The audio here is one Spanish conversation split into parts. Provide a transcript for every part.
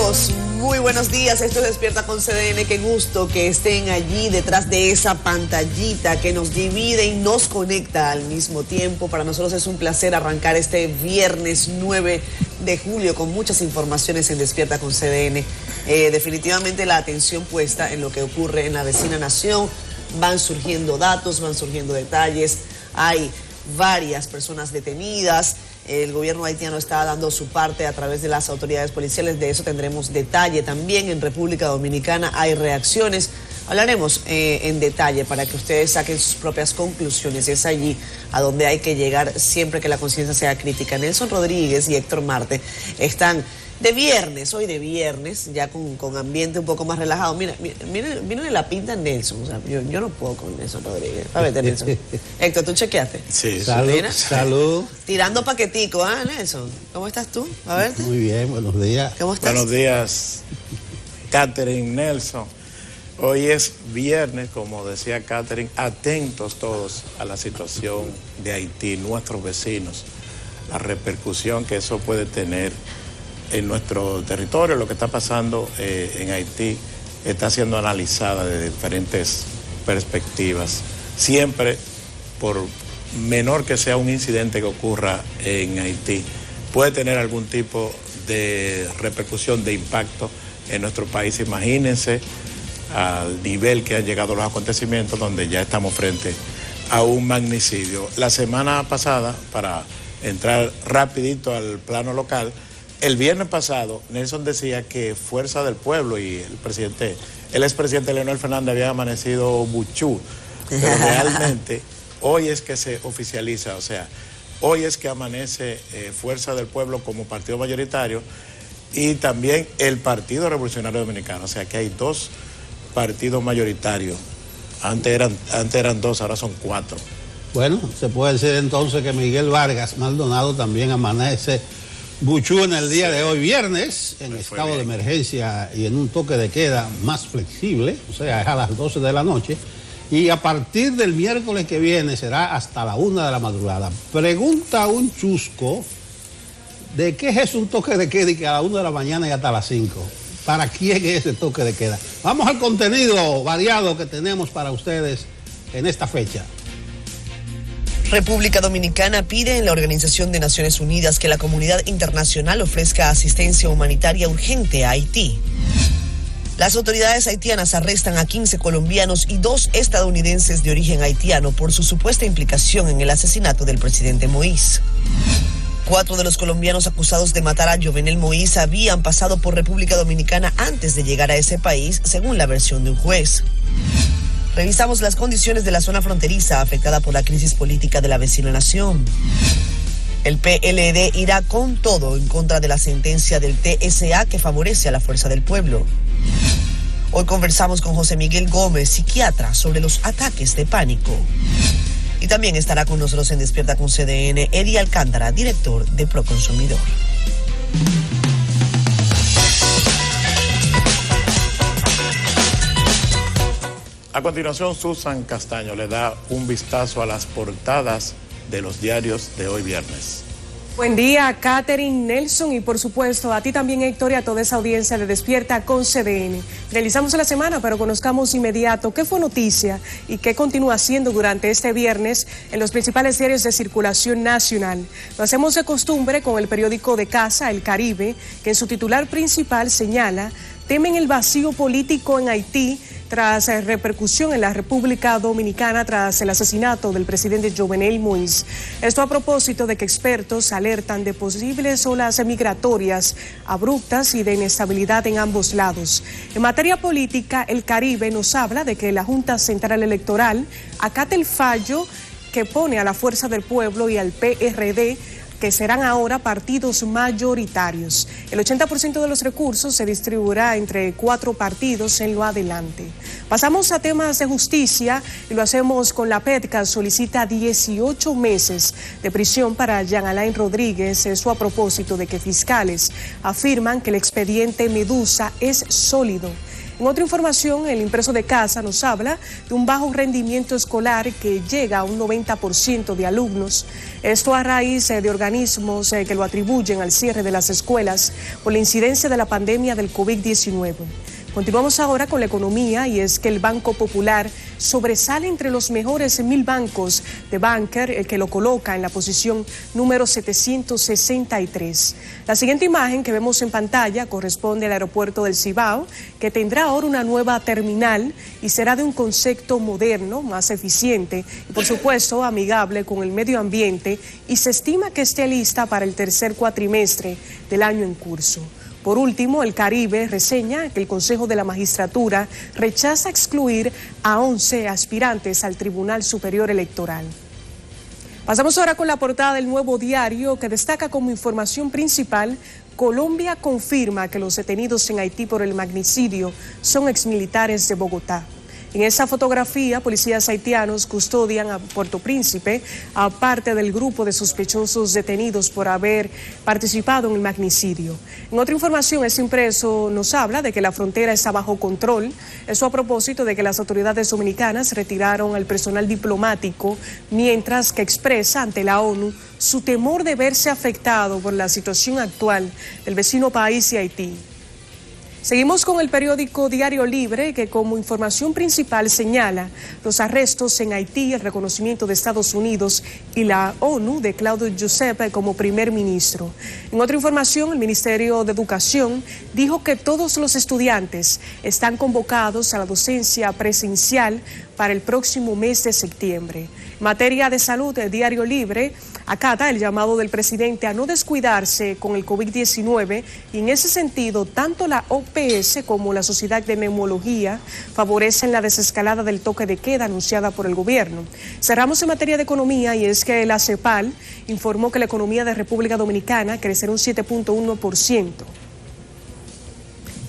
amigos, muy buenos días. Esto es Despierta con CDN. Qué gusto que estén allí detrás de esa pantallita que nos divide y nos conecta al mismo tiempo. Para nosotros es un placer arrancar este viernes 9 de julio con muchas informaciones en Despierta con CDN. Definitivamente la atención puesta en lo que ocurre en la vecina nación. Van surgiendo datos, van surgiendo detalles. Hay varias personas detenidas. El gobierno haitiano está dando su parte a través de las autoridades policiales. De eso tendremos detalle también. En República Dominicana hay reacciones. Hablaremos en detalle para que ustedes saquen sus propias conclusiones. Es allí a donde hay que llegar siempre que la conciencia sea crítica. Nelson Rodríguez y Héctor Marte están de viernes, hoy de viernes, ya con ambiente un poco más relajado. Miren la pinta de Nelson. O sea, yo no puedo con Nelson Rodríguez. A ver, Nelson. Héctor, ¿tú chequeaste? Sí. Salud. Tirando paquetico, Nelson. ¿Cómo estás tú? A ver. Muy bien, buenos días. ¿Cómo estás? Buenos días, Catherine, Nelson. Hoy es viernes, como decía Catherine, atentos todos a la situación de Haití, nuestros vecinos, la repercusión que eso puede tener en nuestro territorio. Lo que está pasando en Haití está siendo analizada de diferentes perspectivas, siempre por menor que sea un incidente que ocurra en Haití, puede tener algún tipo de repercusión, de impacto en nuestro país. Imagínense al nivel que han llegado los acontecimientos, donde ya estamos frente a un magnicidio. La semana pasada, para entrar rapidito al plano local, el viernes pasado, Nelson decía que Fuerza del Pueblo y el expresidente Leonel Fernández habían amanecido buchú, pero realmente hoy es que se oficializa, o sea, hoy es que amanece Fuerza del Pueblo como partido mayoritario y también el Partido Revolucionario Dominicano, o sea que hay dos partidos mayoritarios. Antes eran dos, ahora son cuatro. Bueno, se puede decir entonces que Miguel Vargas Maldonado también amanece buchú en el día de hoy, viernes, en estado de emergencia y en un toque de queda más flexible, o sea, es a las 12 de la noche, y a partir del miércoles que viene será hasta la 1 de la madrugada. Pregunta un chusco, ¿de qué es un toque de queda y que a la 1 de la mañana y hasta las 5? ¿Para quién es ese toque de queda? Vamos al contenido variado que tenemos para ustedes en esta fecha. República Dominicana pide en la Organización de Naciones Unidas que la comunidad internacional ofrezca asistencia humanitaria urgente a Haití. Las autoridades haitianas arrestan a 15 colombianos y 2 estadounidenses de origen haitiano por su supuesta implicación en el asesinato del presidente Moïse. 4 de los colombianos acusados de matar a Jovenel Moïse habían pasado por República Dominicana antes de llegar a ese país, según la versión de un juez. Revisamos las condiciones de la zona fronteriza afectada por la crisis política de la vecina nación. El PLD irá con todo en contra de la sentencia del TSA que favorece a la Fuerza del Pueblo. Hoy conversamos con José Miguel Gómez, psiquiatra, sobre los ataques de pánico. Y también estará con nosotros en Despierta con CDN Eddie Alcántara, director de Proconsumidor. A continuación, Susan Castaño le da un vistazo a las portadas de los diarios de hoy viernes. Buen día, Catherine, Nelson y por supuesto a ti también, Héctor, y a toda esa audiencia de Despierta con CDN. Realizamos la semana, pero conozcamos inmediato qué fue noticia y qué continúa haciendo durante este viernes en los principales diarios de circulación nacional. Lo hacemos de costumbre con el periódico de casa, El Caribe, que en su titular principal señala: temen el vacío político en Haití tras repercusión en la República Dominicana tras el asesinato del presidente Jovenel Moïse. Esto a propósito de que expertos alertan de posibles olas migratorias abruptas y de inestabilidad en ambos lados. En materia política, El Caribe nos habla de que la Junta Central Electoral acata el fallo que pone a la Fuerza del Pueblo y al PRD, que serán ahora partidos mayoritarios. El 80% de los recursos se distribuirá entre 4 partidos en lo adelante. Pasamos a temas de justicia y lo hacemos con la PETCA. Solicita 18 meses de prisión para Jean Alain Rodríguez. Eso a propósito de que fiscales afirman que el expediente Medusa es sólido. En otra información, el impreso de casa nos habla de un bajo rendimiento escolar que llega a un 90% de alumnos. Esto a raíz de organismos que lo atribuyen al cierre de las escuelas por la incidencia de la pandemia del COVID-19. Continuamos ahora con la economía y es que el Banco Popular sobresale entre los mejores 1000 bancos de Banker, el que lo coloca en la posición número 763. La siguiente imagen que vemos en pantalla corresponde al aeropuerto del Cibao, que tendrá ahora una nueva terminal y será de un concepto moderno, más eficiente y por supuesto amigable con el medio ambiente, y se estima que esté lista para el tercer cuatrimestre del año en curso. Por último, el Caribe reseña que el Consejo de la Magistratura rechaza excluir a 11 aspirantes al Tribunal Superior Electoral. Pasamos ahora con la portada del Nuevo Diario, que destaca como información principal: Colombia confirma que los detenidos en Haití por el magnicidio son exmilitares de Bogotá. En esa fotografía, policías haitianos custodian a Puerto Príncipe, aparte del grupo de sospechosos detenidos por haber participado en el magnicidio. En otra información, este impreso nos habla de que la frontera está bajo control. Eso a propósito de que las autoridades dominicanas retiraron al personal diplomático, mientras que expresa ante la ONU su temor de verse afectado por la situación actual del vecino país de Haití. Seguimos con el periódico Diario Libre, que como información principal señala los arrestos en Haití, el reconocimiento de Estados Unidos y la ONU de Claude Joseph como primer ministro. En otra información, el Ministerio de Educación dijo que todos los estudiantes están convocados a la docencia presencial para el próximo mes de septiembre. En materia de salud, el Diario Libre acata el llamado del presidente a no descuidarse con el COVID-19 y en ese sentido, tanto la OPS como la Sociedad de Neumología favorecen la desescalada del toque de queda anunciada por el gobierno. Cerramos en materia de economía y es que la CEPAL informó que la economía de República Dominicana crecerá un 7.1%.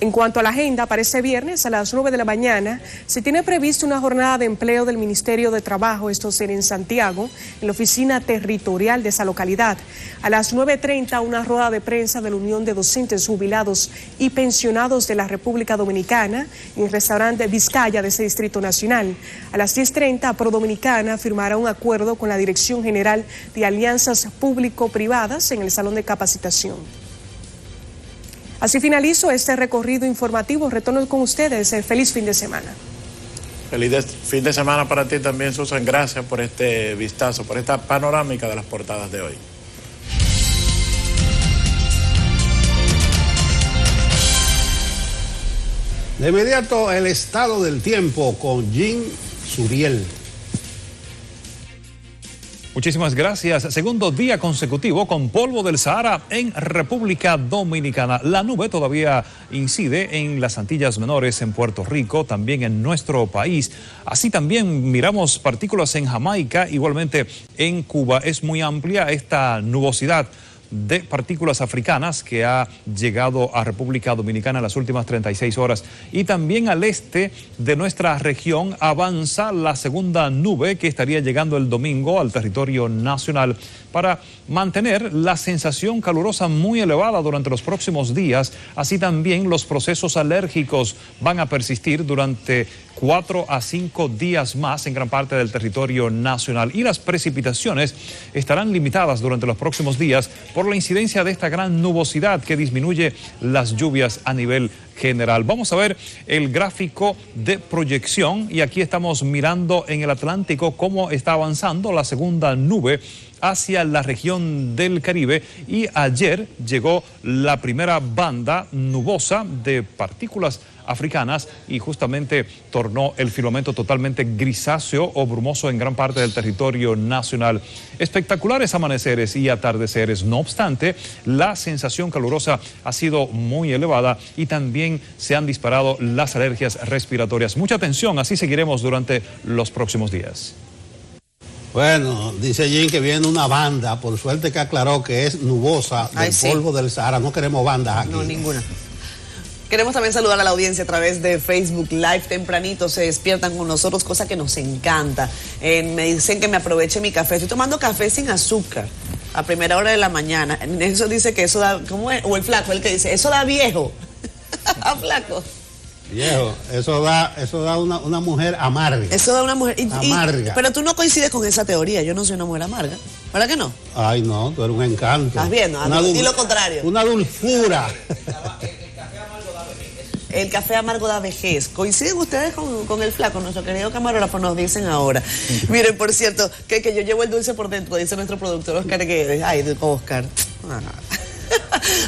En cuanto a la agenda, para este viernes a las 9 de la mañana se tiene previsto una jornada de empleo del Ministerio de Trabajo, esto será en Santiago, en la oficina territorial de esa localidad. A las 9:30 una rueda de prensa de la Unión de Docentes Jubilados y Pensionados de la República Dominicana en el restaurante Vizcaya de ese Distrito Nacional. A las 10:30 Prodominicana firmará un acuerdo con la Dirección General de Alianzas Público-Privadas en el Salón de Capacitación. Así finalizo este recorrido informativo. Retorno con ustedes. Feliz fin de semana. Feliz fin de semana para ti también, Susan. Gracias por este vistazo, por esta panorámica de las portadas de hoy. De inmediato, el estado del tiempo con Jean Suriel. Muchísimas gracias. Segundo día consecutivo con polvo del Sahara en República Dominicana. La nube todavía incide en las Antillas Menores, en Puerto Rico, también en nuestro país. Así también miramos partículas en Jamaica, igualmente en Cuba. Es muy amplia esta nubosidad de partículas africanas que ha llegado a República Dominicana en las últimas 36 horas. Y también al este de nuestra región avanza la segunda nube que estaría llegando el domingo al territorio nacional para mantener la sensación calurosa muy elevada durante los próximos días. Así también los procesos alérgicos van a persistir durante 4 a 5 días más en gran parte del territorio nacional, y las precipitaciones estarán limitadas durante los próximos días por la incidencia de esta gran nubosidad que disminuye las lluvias a nivel general. Vamos a ver el gráfico de proyección y aquí estamos mirando en el Atlántico cómo está avanzando la segunda nube hacia la región del Caribe, y ayer llegó la primera banda nubosa de partículas africanas y justamente tornó el firmamento totalmente grisáceo o brumoso en gran parte del territorio nacional. Espectaculares amaneceres y atardeceres. No obstante, la sensación calurosa ha sido muy elevada y también se han disparado las alergias respiratorias. Mucha atención, así seguiremos durante los próximos días. Bueno, dice Jim que viene una banda, por suerte que aclaró que es nubosa del polvo del Sahara. No queremos bandas aquí. No, ninguna. Queremos también saludar a la audiencia a través de Facebook Live. Tempranito se despiertan con nosotros, cosa que nos encanta. Me dicen que me aproveche mi café. Estoy tomando café sin azúcar a primera hora de la mañana. Eso dice que eso da, ¿cómo es? O el flaco, el que dice, eso da viejo. Flaco. Viejo, eso da una mujer amarga. Eso da una mujer amarga. Pero tú no coincides con esa teoría. Yo no soy una mujer amarga. ¿Verdad que no? Ay, no, tú eres un encanto. Estás viendo, y lo contrario. Una dulzura. El café amargo da vejez. ¿Coinciden ustedes con el flaco? Nuestro querido camarógrafo nos dicen ahora. Miren, por cierto, que yo llevo el dulce por dentro, dice nuestro productor Oscar Guedes. Ay, Oscar.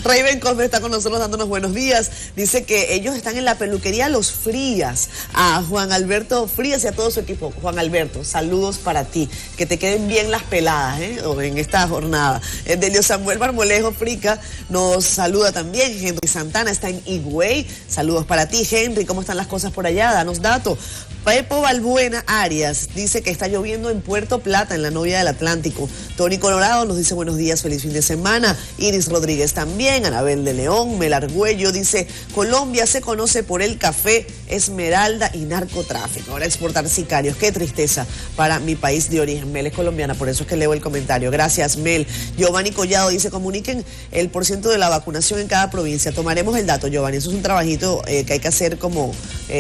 Raven Cosme está con nosotros dándonos buenos días. Dice que ellos están en la peluquería Los Frías. A Juan Alberto Frías y a todo su equipo. Juan Alberto, saludos para ti. Que te queden bien las peladas, en esta jornada. Delio Samuel Marmolejo Frica nos saluda también. Henry Santana está en Higüey. Saludos para ti, Henry. ¿Cómo están las cosas por allá? Danos datos. Pepo Balbuena Arias dice que está lloviendo en Puerto Plata, en la Novia del Atlántico. Tony Colorado nos dice buenos días, feliz fin de semana. Iris Rodríguez también, Anabel de León. Mel Argüello dice, Colombia se conoce por el café, esmeralda y narcotráfico. Ahora exportar sicarios, qué tristeza para mi país de origen. Mel es colombiana, por eso es que leo el comentario. Gracias, Mel. Giovanni Collado dice, comuniquen el % de la vacunación en cada provincia. Tomaremos el dato, Giovanni. Eso es un trabajito que hay que hacer como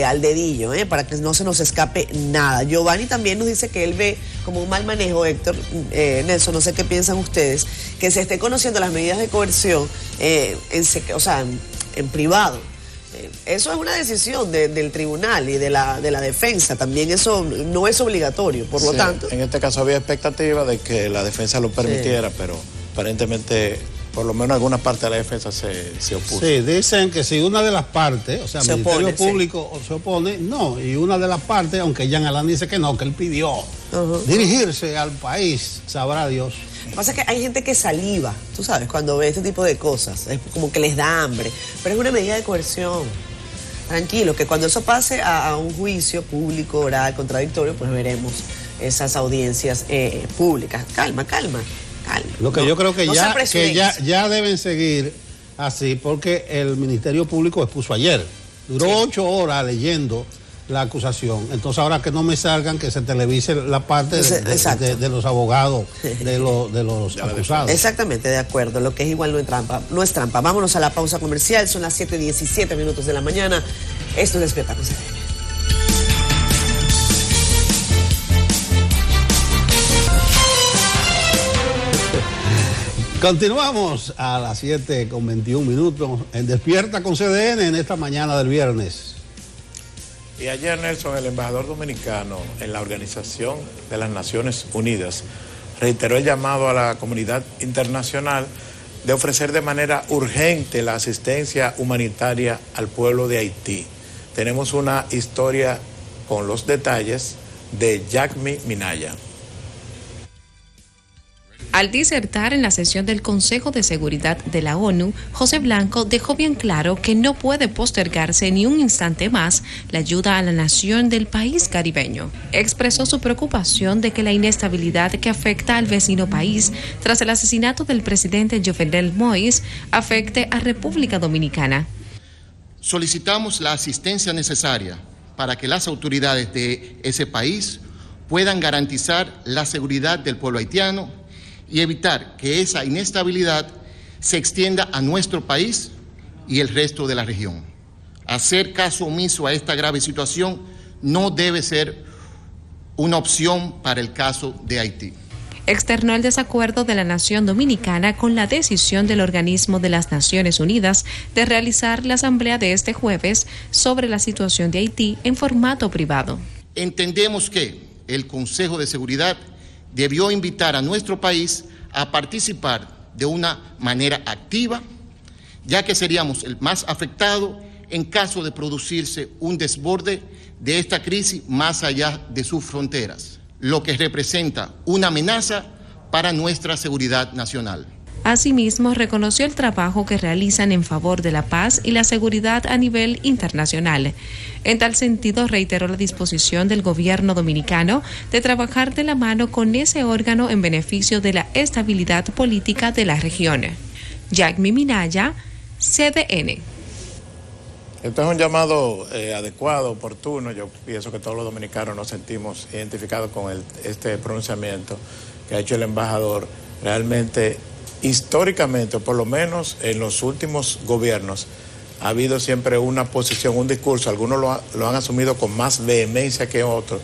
al dedillo, para que no se nos escape nada. Giovanni también nos dice que él ve como un mal manejo, Héctor, Nelson, no sé qué piensan ustedes, que se esté conociendo las medidas de coerción en privado. Eso es una decisión del tribunal y de la defensa. También eso no es obligatorio, por lo tanto. En este caso había expectativa de que la defensa lo permitiera, pero aparentemente por lo menos alguna parte de la defensa se opuso. Sí, dicen que si una de las partes, o sea, el Ministerio Público se opone, no, y una de las partes, aunque Jean Alain dice que no, que él pidió dirigirse al país, sabrá Dios. Lo que pasa es que hay gente que saliva, tú sabes, cuando ve este tipo de cosas, es como que les da hambre, pero es una medida de coerción. Tranquilo, que cuando eso pase a un juicio público, oral, contradictorio, pues veremos esas audiencias públicas. Calma. Lo que yo creo que ya deben seguir así, porque el Ministerio Público expuso ayer. Duró 8 horas leyendo la acusación. Entonces ahora que no me salgan, que se televise la parte de los abogados, de los acusados. Exactamente, de acuerdo. Lo que es igual no es trampa. Vámonos a la pausa comercial. Son las 7:17 de la mañana. Esto es Despierta con CDN. Continuamos a las 7:21 en Despierta con CDN en esta mañana del viernes. Y ayer, Nelson, el embajador dominicano en la Organización de las Naciones Unidas reiteró el llamado a la comunidad internacional de ofrecer de manera urgente la asistencia humanitaria al pueblo de Haití. Tenemos una historia con los detalles de Jacmi Minaya. Al disertar en la sesión del Consejo de Seguridad de la ONU, José Blanco dejó bien claro que no puede postergarse ni un instante más la ayuda a la nación del país caribeño. Expresó su preocupación de que la inestabilidad que afecta al vecino país tras el asesinato del presidente Jovenel Moïse afecte a República Dominicana. Solicitamos la asistencia necesaria para que las autoridades de ese país puedan garantizar la seguridad del pueblo haitiano y evitar que esa inestabilidad se extienda a nuestro país y el resto de la región. Hacer caso omiso a esta grave situación no debe ser una opción para el caso de Haití. Externó el desacuerdo de la nación dominicana con la decisión del Organismo de las Naciones Unidas de realizar la asamblea de este jueves sobre la situación de Haití en formato privado. Entendemos que el Consejo de Seguridad debió invitar a nuestro país a participar de una manera activa, ya que seríamos el más afectado en caso de producirse un desborde de esta crisis más allá de sus fronteras, lo que representa una amenaza para nuestra seguridad nacional. Asimismo, reconoció el trabajo que realizan en favor de la paz y la seguridad a nivel internacional. En tal sentido, reiteró la disposición del gobierno dominicano de trabajar de la mano con ese órgano en beneficio de la estabilidad política de la región. Jacmi Minaya, CDN. Esto es un llamado adecuado, oportuno. Yo pienso que todos los dominicanos nos sentimos identificados con este pronunciamiento que ha hecho el embajador. Realmente, históricamente, o por lo menos en los últimos gobiernos, ha habido siempre una posición, un discurso, algunos lo han asumido con más vehemencia que otros,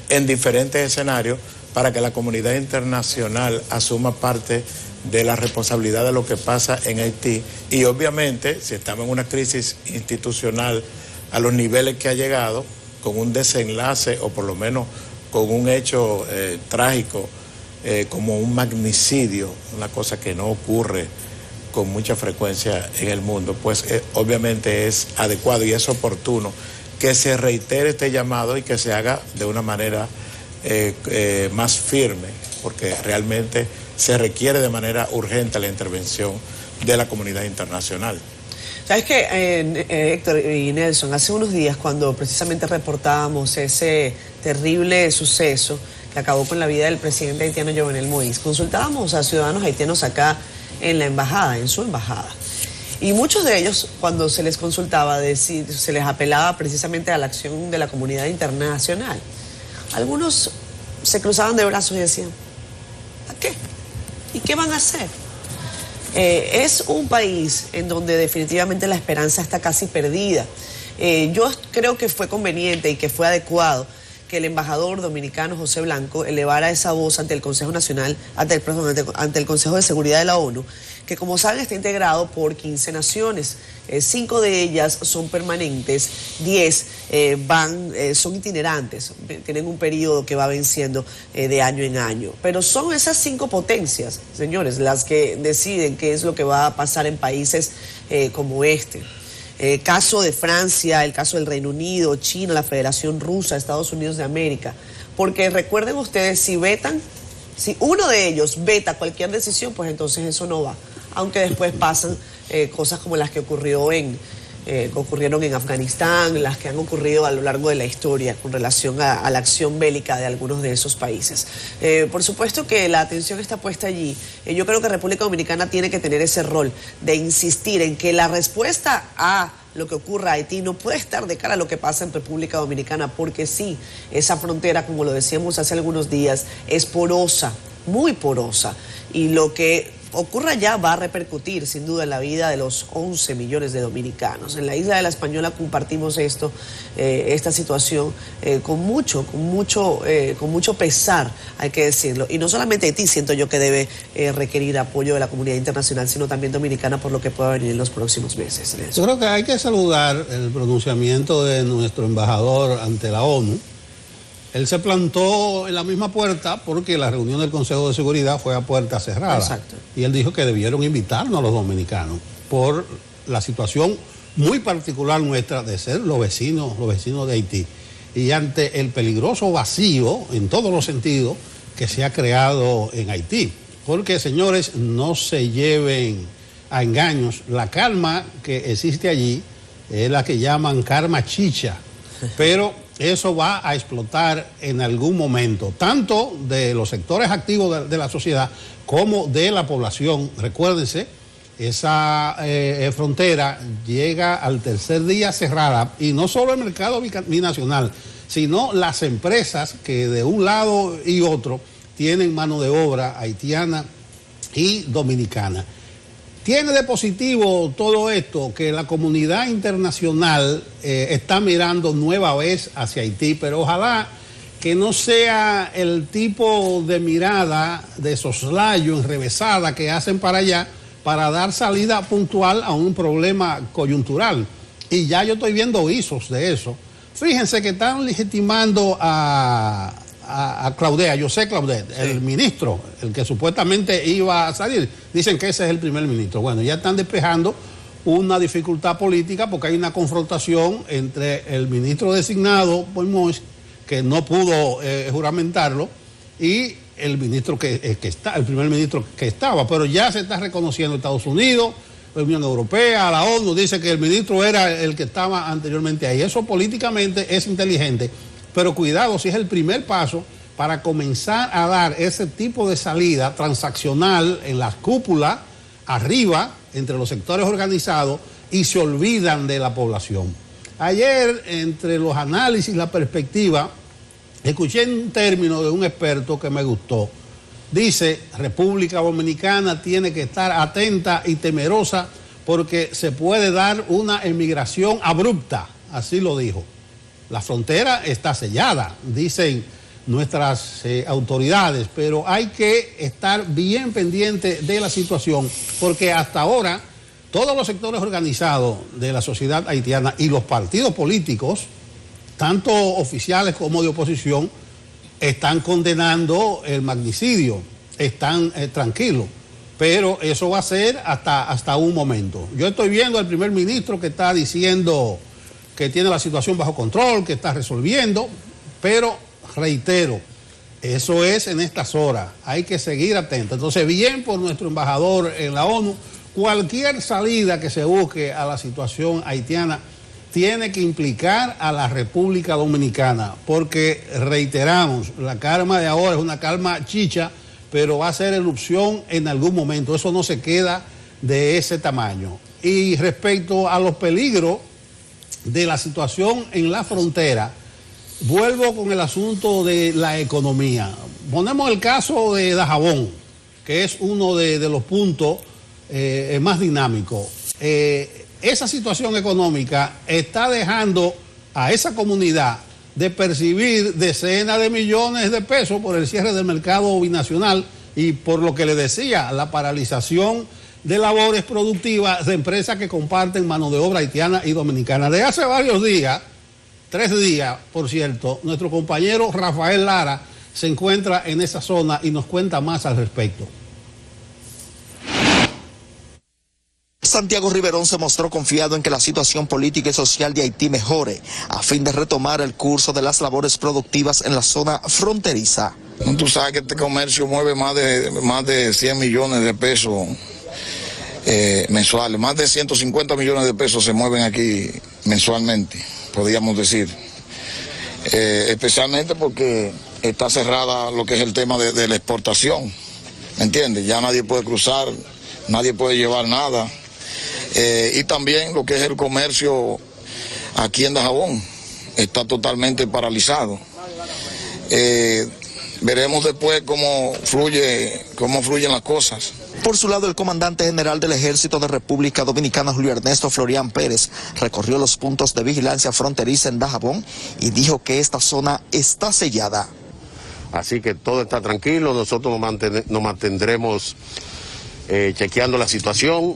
en diferentes escenarios, para que la comunidad internacional asuma parte de la responsabilidad de lo que pasa en Haití. Y obviamente, si estamos en una crisis institucional a los niveles que ha llegado, con un desenlace o por lo menos con un hecho trágico, como un magnicidio, una cosa que no ocurre con mucha frecuencia en el mundo, pues obviamente es adecuado y es oportuno que se reitere este llamado y que se haga de una manera más firme, porque realmente se requiere de manera urgente la intervención de la comunidad internacional. ¿Sabes qué, Héctor y Nelson? Hace unos días, cuando precisamente reportábamos ese terrible suceso que acabó con la vida del presidente haitiano Jovenel Moïse, consultábamos a ciudadanos haitianos acá en la embajada, en su embajada. Y muchos de ellos, cuando se les consultaba, se les apelaba precisamente a la acción de la comunidad internacional. Algunos se cruzaban de brazos y decían, ¿a qué? ¿Y qué van a hacer? Es un país en donde definitivamente la esperanza está casi perdida. Yo creo que fue conveniente y que fue adecuado que el embajador dominicano José Blanco elevara esa voz ante el Consejo Nacional, ante el Consejo de Seguridad de la ONU, que como saben está integrado por 15 naciones, 5 de ellas son permanentes, 10 son itinerantes, tienen un periodo que va venciendo de año en año. Pero son esas 5 potencias, señores, las que deciden qué es lo que va a pasar en países como este. El caso de Francia, el caso del Reino Unido, China, la Federación Rusa, Estados Unidos de América. Porque recuerden ustedes, si uno de ellos veta cualquier decisión, pues entonces eso no va. Aunque después pasan cosas como las que ocurrieron en Afganistán, las que han ocurrido a lo largo de la historia con relación a la acción bélica de algunos de esos países. Por supuesto que la atención está puesta allí. Yo creo que República Dominicana tiene que tener ese rol de insistir en que la respuesta a lo que ocurra a Haití no puede estar de cara a lo que pasa en República Dominicana, porque sí, esa frontera, como lo decíamos hace algunos días, es porosa, muy porosa, y lo que ocurra allá va a repercutir sin duda en la vida de los 11 millones de dominicanos. En la isla de La Española compartimos esta situación con mucho pesar, hay que decirlo. Y no solamente Haití siento yo que debe requerir apoyo de la comunidad internacional, sino también dominicana por lo que pueda venir en los próximos meses. Yo creo que hay que saludar el pronunciamiento de nuestro embajador ante la ONU. Él se plantó en la misma puerta porque la reunión del Consejo de Seguridad fue a puerta cerrada. Exacto. Y él dijo que debieron invitarnos a los dominicanos por la situación muy particular nuestra de ser los vecinos de Haití. Y ante el peligroso vacío, en todos los sentidos, que se ha creado en Haití. Porque, señores, no se lleven a engaños. La calma que existe allí es la que llaman karma chicha. Pero eso va a explotar en algún momento, tanto de los sectores activos de la sociedad como de la población. Recuérdense, esa frontera llega al tercer día cerrada, y no solo el mercado binacional, sino las empresas que de un lado y otro tienen mano de obra haitiana y dominicana. Tiene de positivo todo esto que la comunidad internacional está mirando nueva vez hacia Haití, pero ojalá que no sea el tipo de mirada de soslayo enrevesada que hacen para allá para dar salida puntual a un problema coyuntural. Y ya yo estoy viendo visos de eso. Fíjense que están legitimando a Claudette, a José Claudette, sí, el ministro, el que supuestamente iba a salir. Dicen que ese es el primer ministro. Bueno, ya están despejando una dificultad política porque hay una confrontación entre el ministro designado, Moïse, que no pudo juramentarlo, y el ministro el primer ministro que estaba. Pero ya se está reconociendo Estados Unidos, la Unión Europea, la ONU, dice que el ministro era el que estaba anteriormente ahí. Eso políticamente es inteligente. Pero cuidado, si es el primer paso para comenzar a dar ese tipo de salida transaccional en las cúpulas, arriba, entre los sectores organizados, y se olvidan de la población. Ayer, entre los análisis y la perspectiva, escuché un término de un experto que me gustó. Dice, República Dominicana tiene que estar atenta y temerosa porque se puede dar una emigración abrupta, así lo dijo. La frontera está sellada, dicen nuestras autoridades, pero hay que estar bien pendiente de la situación, porque hasta ahora todos los sectores organizados de la sociedad haitiana y los partidos políticos, tanto oficiales como de oposición, están condenando el magnicidio, están tranquilos, pero eso va a ser hasta un momento. Yo estoy viendo al primer ministro que está diciendo que tiene la situación bajo control, que está resolviendo, pero reitero, eso es en estas horas, hay que seguir atentos. Entonces, bien por nuestro embajador en la ONU, cualquier salida que se busque a la situación haitiana tiene que implicar a la República Dominicana, porque reiteramos, la calma de ahora es una calma chicha, pero va a ser erupción en algún momento, eso no se queda de ese tamaño. Y respecto a los peligros de la situación en la frontera, vuelvo con el asunto de la economía. Ponemos el caso de Dajabón, que es uno de los puntos más dinámicos. Esa situación económica está dejando a esa comunidad de percibir decenas de millones de pesos por el cierre del mercado binacional y por lo que le decía, la paralización de labores productivas de empresas que comparten mano de obra haitiana y dominicana. De hace varios días, 3 días, por cierto, nuestro compañero Rafael Lara se encuentra en esa zona y nos cuenta más al respecto. Santiago Riverón se mostró confiado en que la situación política y social de Haití mejore a fin de retomar el curso de las labores productivas en la zona fronteriza. Tú sabes que este comercio mueve más de 100 millones de pesos mensuales, más de 150 millones de pesos se mueven aquí mensualmente, podríamos decir. Especialmente porque está cerrada lo que es el tema de la exportación, ¿me entiendes? Ya nadie puede cruzar, nadie puede llevar nada. Y también lo que es el comercio aquí en Dajabón está totalmente paralizado. Veremos después cómo fluyen las cosas. Por su lado, el comandante general del Ejército de República Dominicana, Julio Ernesto Florián Pérez, recorrió los puntos de vigilancia fronteriza en Dajabón y dijo que esta zona está sellada. Así que todo está tranquilo, nosotros nos mantendremos chequeando la situación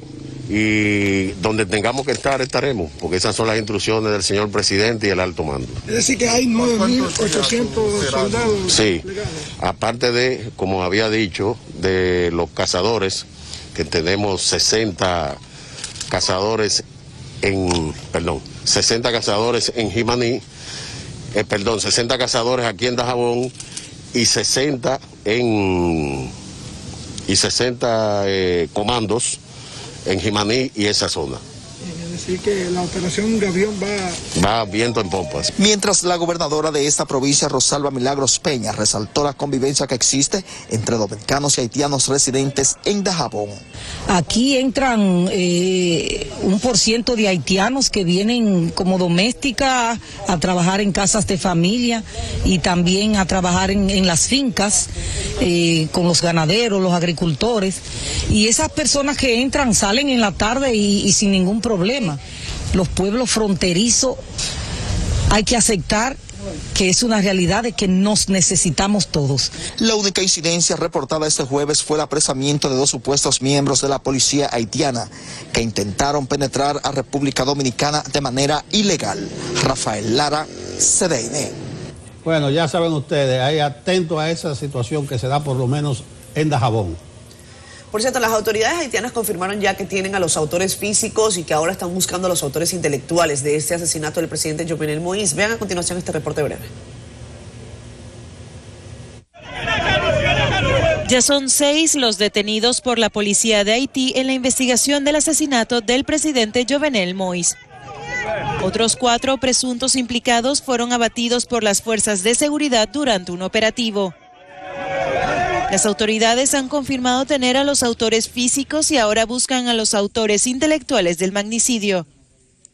y donde tengamos que estar, estaremos, porque esas son las instrucciones del señor presidente y el alto mando. Es decir, que hay 9.800 soldados. Sí, aparte de, como había dicho, de los cazadores, que tenemos 60 cazadores en Jimaní, 60 cazadores aquí en Dajabón y 60 comandos en Jimaní y esa zona. Es decir, que la operación Gavión va viento en pompas. Mientras la gobernadora de esta provincia, Rosalba Milagros Peña, resaltó la convivencia que existe entre dominicanos y haitianos residentes en Dajabón. Aquí entran 1% de haitianos que vienen como doméstica a trabajar en casas de familia y también a trabajar en las fincas con los ganaderos, los agricultores. Y esas personas que entran salen en la tarde y sin ningún problema. Los pueblos fronterizos hay que aceptar que es una realidad de que nos necesitamos todos. La única incidencia reportada este jueves fue el apresamiento de 2 supuestos miembros de la policía haitiana que intentaron penetrar a República Dominicana de manera ilegal. Rafael Lara, CDN. Bueno, ya saben ustedes, ahí atentos a esa situación que se da por lo menos en Dajabón. Por cierto, las autoridades haitianas confirmaron ya que tienen a los autores físicos y que ahora están buscando a los autores intelectuales de este asesinato del presidente Jovenel Moïse. Vean a continuación este reporte breve. Ya son 6 los detenidos por la policía de Haití en la investigación del asesinato del presidente Jovenel Moïse. Otros 4 presuntos implicados fueron abatidos por las fuerzas de seguridad durante un operativo. Las autoridades han confirmado tener a los autores físicos y ahora buscan a los autores intelectuales del magnicidio.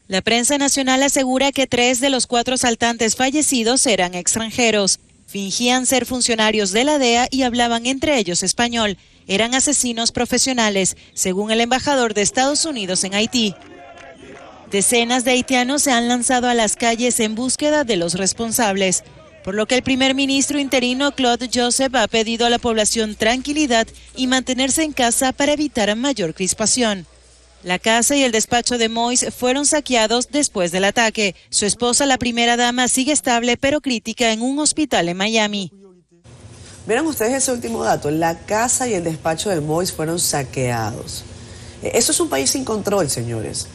La prensa nacional asegura que 3 de los 4 asaltantes fallecidos eran extranjeros. Fingían ser funcionarios de la DEA y hablaban entre ellos español. eran asesinos profesionales, según el embajador de Estados Unidos en Haití. Decenas de haitianos se han lanzado a las calles en búsqueda de los responsables, por lo que el primer ministro interino Claude Joseph ha pedido a la población tranquilidad y mantenerse en casa para evitar mayor crispación. La casa y el despacho de Moïse fueron saqueados después del ataque. Su esposa, la primera dama, sigue estable pero crítica en un hospital en Miami. Verán ustedes ese último dato, la casa y el despacho de Moïse fueron saqueados. Eso es un país sin control, señores,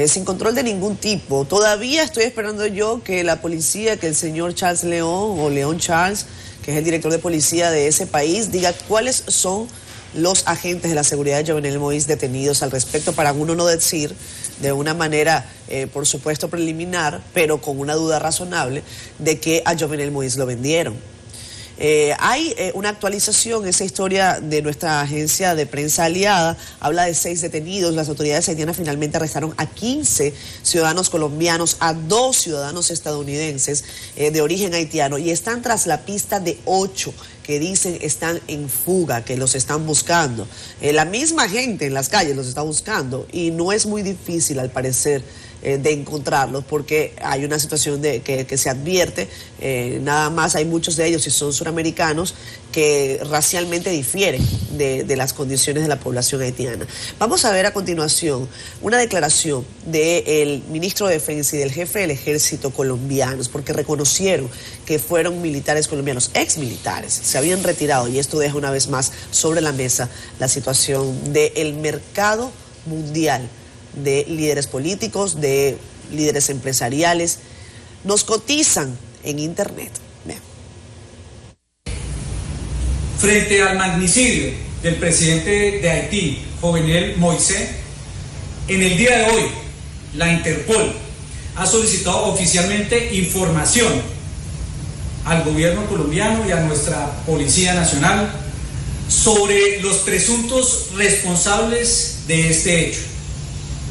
sin control de ningún tipo. Todavía estoy esperando yo que la policía, que el señor Charles León o León Charles, que es el director de policía de ese país, diga cuáles son los agentes de la seguridad de Jovenel Moïse detenidos al respecto, para uno no decir de una manera, por supuesto, preliminar, pero con una duda razonable, de que a Jovenel Moïse lo vendieron. Hay una actualización, esa historia de nuestra agencia de prensa aliada, habla de 6 detenidos. Las autoridades haitianas finalmente arrestaron a 15 ciudadanos colombianos, a 2 ciudadanos estadounidenses de origen haitiano, y están tras la pista de 8 que dicen están en fuga, que los están buscando. La misma gente en las calles los está buscando y no es muy difícil, al parecer, de encontrarlos, porque hay una situación que se advierte, nada más hay muchos de ellos, si son suramericanos, que racialmente difieren de las condiciones de la población haitiana. Vamos a ver a continuación una declaración del ministro de Defensa y del jefe del ejército colombianos, porque reconocieron que fueron militares colombianos, exmilitares, se habían retirado, y esto deja una vez más sobre la mesa la situación del mercado mundial de líderes políticos, de líderes empresariales. Nos cotizan en internet. Vean. Frente al magnicidio del presidente de Haití, Jovenel Moïse, en el día de hoy, la Interpol ha solicitado oficialmente información al gobierno colombiano y a nuestra Policía Nacional sobre los presuntos responsables de este hecho.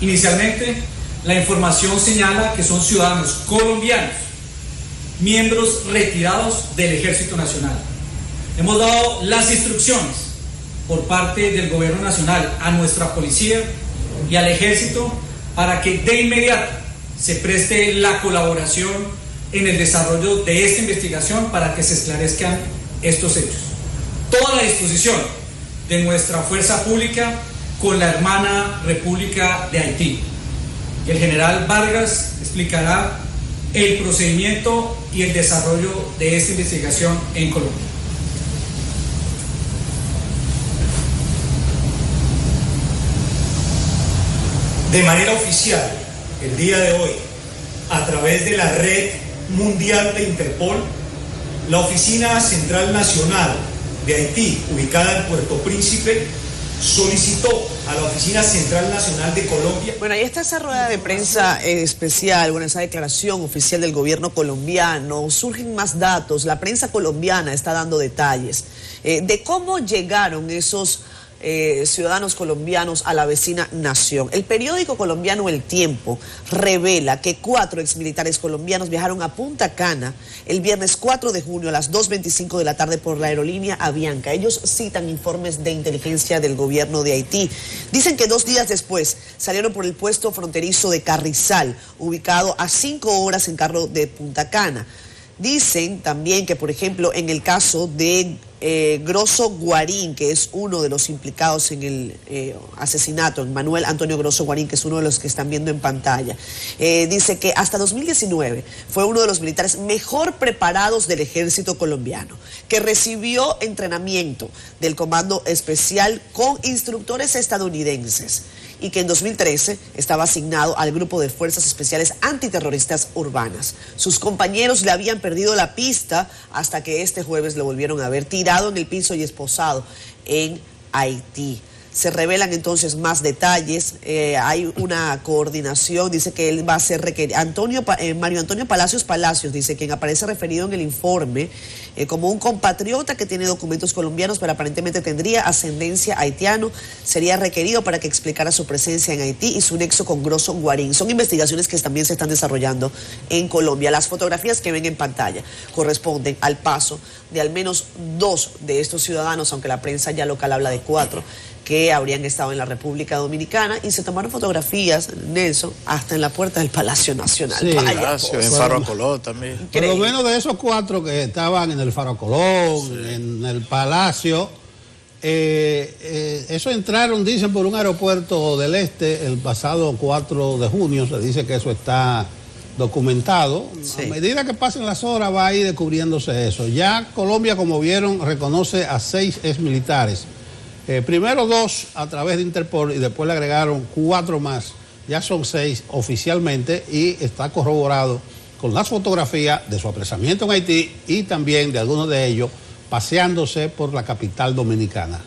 Inicialmente, la información señala que son ciudadanos colombianos, miembros retirados del Ejército Nacional. Hemos dado las instrucciones por parte del Gobierno Nacional a nuestra policía y al Ejército para que de inmediato se preste la colaboración en el desarrollo de esta investigación para que se esclarezcan estos hechos. Toda la disposición de nuestra fuerza pública con la hermana República de Haití. El general Vargas explicará el procedimiento y el desarrollo de esta investigación en Colombia. De manera oficial, el día de hoy, a través de la red mundial de Interpol, la Oficina Central Nacional de Haití, ubicada en Puerto Príncipe, solicitó a la Oficina Central Nacional de Colombia. Bueno, ahí está esa rueda de prensa especial, bueno, esa declaración oficial del gobierno colombiano. Surgen más datos, la prensa colombiana está dando detalles de cómo llegaron esos ciudadanos colombianos a la vecina nación. El periódico colombiano El Tiempo revela que 4 exmilitares colombianos viajaron a Punta Cana el viernes 4 de junio a las 2:25 de la tarde por la aerolínea Avianca. Ellos citan informes de inteligencia del gobierno de Haití. Dicen que 2 días después salieron por el puesto fronterizo de Carrizal, ubicado a 5 horas en carro de Punta Cana. Dicen también que, por ejemplo, en el caso de Grosso Guarín, que es uno de los implicados en el asesinato, Manuel Antonio Grosso Guarín, que es uno de los que están viendo en pantalla, dice que hasta 2019 fue uno de los militares mejor preparados del ejército colombiano, que recibió entrenamiento del Comando Especial con instructores estadounidenses, y que en 2013 estaba asignado al Grupo de Fuerzas Especiales Antiterroristas Urbanas. Sus compañeros le habían perdido la pista hasta que este jueves lo volvieron a ver tirado en el piso y esposado en Haití. Se revelan entonces más detalles, hay una coordinación, dice que él va a ser requerido. Mario Antonio Palacios dice, quien aparece referido en el informe como un compatriota que tiene documentos colombianos, pero aparentemente tendría ascendencia haitiano, sería requerido para que explicara su presencia en Haití y su nexo con Grosso Guarín. Son investigaciones que también se están desarrollando en Colombia. Las fotografías que ven en pantalla corresponden al paso de al menos 2 de estos ciudadanos, aunque la prensa ya local habla de 4, que habrían estado en la República Dominicana, y se tomaron fotografías, Nelson, hasta en la puerta del Palacio Nacional. Sí, en Faro Colón también. Por lo menos de esos 4 que estaban en el Faro Colón, en el Palacio, eso entraron, dicen, por un aeropuerto del este el pasado 4 de junio, se dice que eso está documentado. Sí. A medida que pasen las horas va a ir descubriéndose eso. Ya Colombia, como vieron, reconoce a 6 exmilitares. Primero 2 a través de Interpol y después le agregaron 4 más. Ya son 6 oficialmente y está corroborado con las fotografías de su apresamiento en Haití y también de algunos de ellos paseándose por la capital dominicana.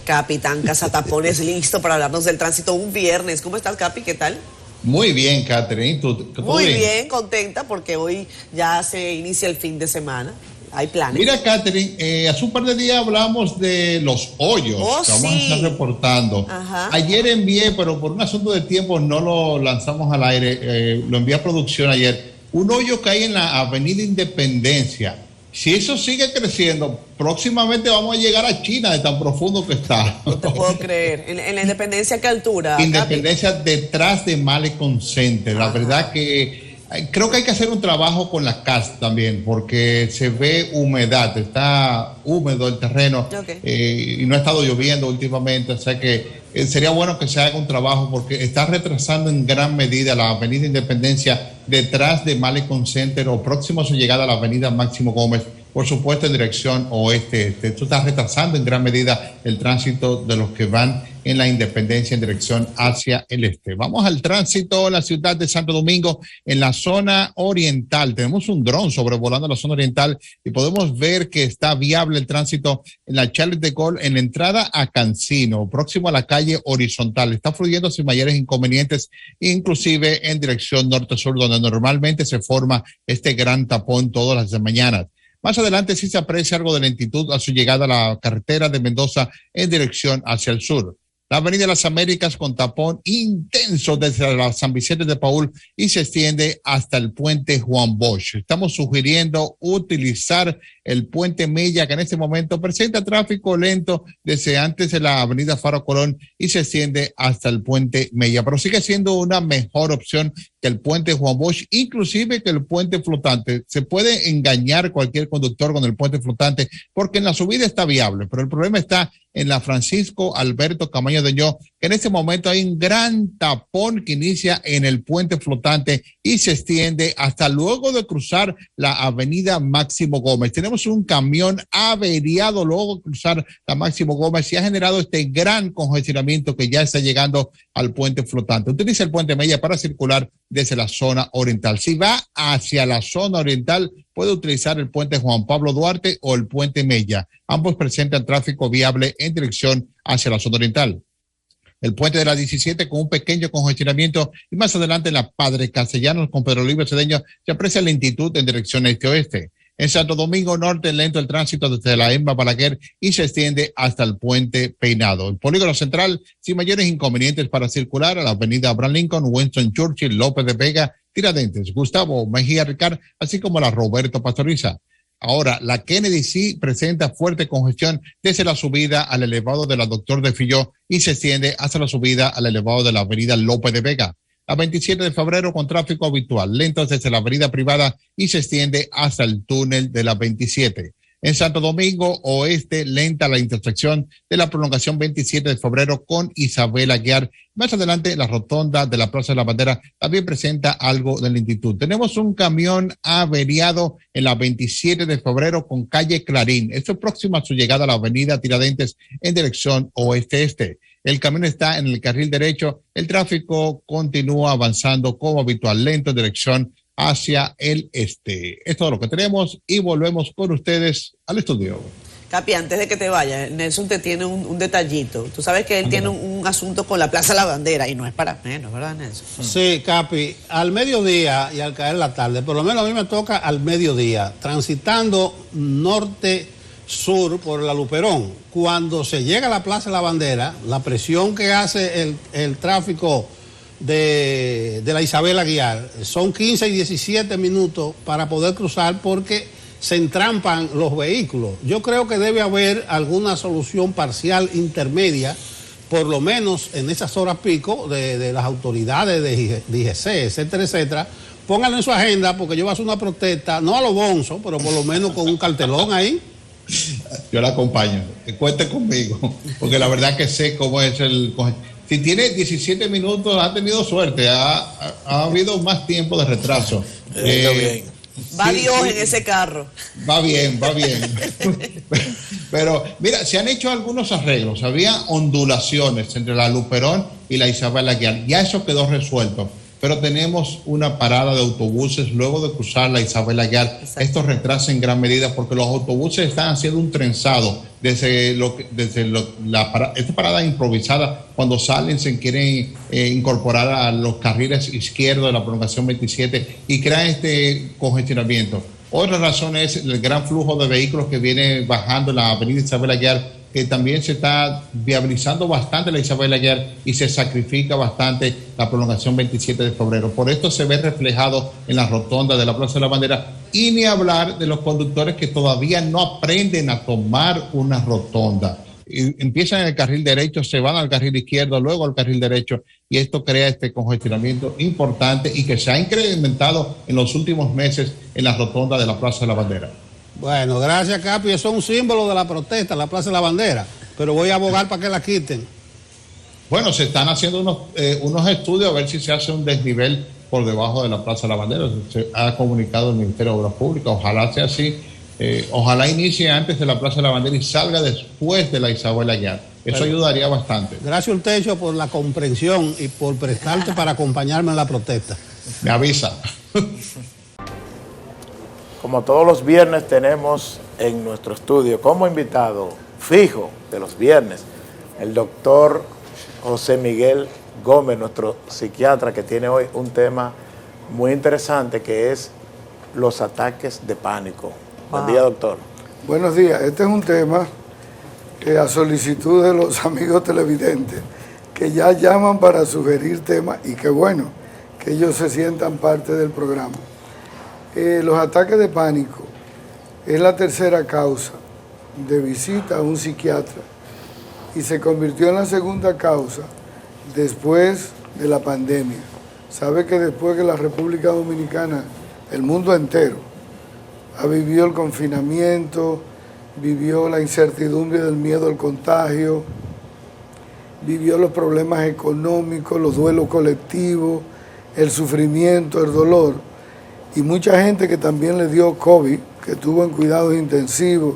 Capitán Casatapones, listo para hablarnos del tránsito un viernes. ¿Cómo estás, Capi? ¿Qué tal? Muy bien, Catherine. Muy bien, contenta porque hoy ya se inicia el fin de semana. Hay planes. Mira, Catherine, hace un par de días hablamos de los hoyos que vamos a estar reportando. Ajá. Ayer envié, pero por un asunto de tiempo no lo lanzamos al aire, lo envié a producción ayer, un hoyo que hay en la Avenida Independencia. Si eso sigue creciendo, próximamente vamos a llegar a China de tan profundo que está. No te puedo creer. ¿En la Independencia qué altura? Independencia, detrás de Malecon Center. La verdad que creo que hay que hacer un trabajo con la CAS también, porque se ve humedad, está húmedo el terreno, y no ha estado lloviendo últimamente, o sea que sería bueno que se haga un trabajo porque está retrasando en gran medida la Avenida Independencia detrás de Malecon Center o próximo a su llegada a la Avenida Máximo Gómez, por supuesto en dirección oeste. Esto está retrasando en gran medida el tránsito de los que van en la Independencia en dirección hacia el este. Vamos al tránsito en la ciudad de Santo Domingo, en la zona oriental. Tenemos un dron sobrevolando la zona oriental y podemos ver que está viable el tránsito en la Charles de Gaulle en la entrada a Cancino, próximo a la calle Horizontal. Está fluyendo sin mayores inconvenientes, inclusive en dirección norte-sur, donde normalmente se forma este gran tapón todas las mañanas. Más adelante sí se aprecia algo de lentitud a su llegada a la carretera de Mendoza en dirección hacia el sur. La Avenida Las Américas con tapón intenso desde la San Vicente de Paúl y se extiende hasta el puente Juan Bosch. Estamos sugiriendo utilizar el puente Mella, que en este momento presenta tráfico lento desde antes de la Avenida Faro Colón y se extiende hasta el puente Mella, pero sigue siendo una mejor opción que el puente Juan Bosch, inclusive que el puente flotante. Se puede engañar cualquier conductor con el puente flotante porque en la subida está viable, pero el problema está en la Francisco Alberto Camaño de Ño, que en este momento hay un gran tapón que inicia en el puente flotante y se extiende hasta luego de cruzar la Avenida Máximo Gómez. Tenemos un camión averiado luego de cruzar la Máximo Gómez y ha generado este gran congestionamiento que ya está llegando al puente flotante. Utiliza el puente Mella para circular desde la zona oriental. Si va hacia la zona oriental, puede utilizar el puente Juan Pablo Duarte o el puente Mella. Ambos presentan tráfico viable en dirección hacia la zona oriental. El puente de la 17 con un pequeño congestionamiento y más adelante en la Padre Castellanos con Pedro Libre Cedeño se aprecia lentitud en dirección este-oeste. En Santo Domingo Norte lento el tránsito desde la Emma Balaguer y se extiende hasta el puente Peinado. El polígono central sin mayores inconvenientes para circular a la avenida Abraham Lincoln, Winston Churchill, López de Vega, Tiradentes, Gustavo Mejía Ricard, así como la Roberto Pastoriza. Ahora, la Kennedy sí presenta fuerte congestión desde la subida al elevado de la Doctor de Filló y se extiende hasta la subida al elevado de la avenida López de Vega. La 27 de febrero con tráfico habitual, lento desde la avenida Privada y se extiende hasta el túnel de la 27. En Santo Domingo Oeste, lenta la intersección de la prolongación 27 de febrero con Isabel Aguiar. Más adelante, la rotonda de la Plaza de la Bandera también presenta algo de lentitud. Tenemos un camión averiado en la 27 de febrero con calle Clarín. Esto es próximo a su llegada a la avenida Tiradentes en dirección oeste-este. El camión está en el carril derecho. El tráfico continúa avanzando como habitual, lento en dirección hacia el este. Es todo lo que tenemos y volvemos con ustedes al estudio. Capi, antes de que te vayas, Nelson te tiene un detallito. Tú sabes que él tiene un asunto con la Plaza de la Bandera y no es para menos, ¿verdad, Nelson? Sí, Capi, al mediodía y al caer la tarde, por lo menos a mí me toca al mediodía, transitando norte-sur por la Luperón. Cuando se llega a la Plaza de la Bandera, la presión que hace el tráfico de la Isabel Aguiar son 15 y 17 minutos para poder cruzar porque se entrampan los vehículos. Yo creo que debe haber alguna solución parcial intermedia, por lo menos en esas horas pico de las autoridades de IGC, etcétera, etcétera. Pónganlo en su agenda porque yo voy a hacer una protesta, no a lo bonzo, pero por lo menos con un cartelón ahí. Yo la acompaño, que cuente conmigo, porque la verdad que sé cómo es el... Si tiene 17 minutos, ha tenido suerte, ha habido más tiempo de retraso. Va Dios en ese carro. Va bien. Pero mira, se han hecho algunos arreglos. Había ondulaciones entre la Luperón y la Isabel Aguiar. Ya eso quedó resuelto. Pero tenemos una parada de autobuses luego de cruzar la Isabel Aguiar. Esto retrasa en gran medida porque los autobuses están haciendo un trenzado esta parada improvisada. Cuando salen se quieren incorporar a los carriles izquierdos de la prolongación 27 y crean este congestionamiento. Otra razón es el gran flujo de vehículos que viene bajando en la avenida Isabel Aguiar, que también se está viabilizando bastante la Isabel Aguiar y se sacrifica bastante la prolongación 27 de febrero. Por esto se ve reflejado en la rotonda de la Plaza de la Bandera, y ni hablar de los conductores que todavía no aprenden a tomar una rotonda. Y empiezan en el carril derecho, se van al carril izquierdo, luego al carril derecho, y esto crea este congestionamiento importante y que se ha incrementado en los últimos meses en la rotonda de la Plaza de la Bandera. Bueno, gracias, Capi. Eso es un símbolo de la protesta, la Plaza de la Bandera. Pero voy a abogar para que la quiten. Bueno, se están haciendo unos estudios a ver si se hace un desnivel por debajo de la Plaza de la Bandera. Se ha comunicado el Ministerio de Obras Públicas. Ojalá sea así. Ojalá inicie antes de la Plaza de la Bandera y salga después de la Isabel Aguiar. Eso ayudaría bastante. Gracias, Urtecho, por la comprensión y por prestarte para acompañarme en la protesta. Me avisa. Como todos los viernes tenemos en nuestro estudio como invitado fijo de los viernes el doctor José Miguel Gómez, nuestro psiquiatra, que tiene hoy un tema muy interesante que es los ataques de pánico. Buen día, doctor. Buenos días. Este es un tema que a solicitud de los amigos televidentes que ya llaman para sugerir temas, y qué bueno que ellos se sientan parte del programa. Los ataques de pánico es la tercera causa de visita a un psiquiatra y se convirtió en la segunda causa después de la pandemia. Sabe que después que la República Dominicana, el mundo entero, ha vivido el confinamiento, vivió la incertidumbre del miedo al contagio, vivió los problemas económicos, los duelos colectivos, el sufrimiento, el dolor. Y mucha gente que también le dio COVID, que estuvo en cuidados intensivos,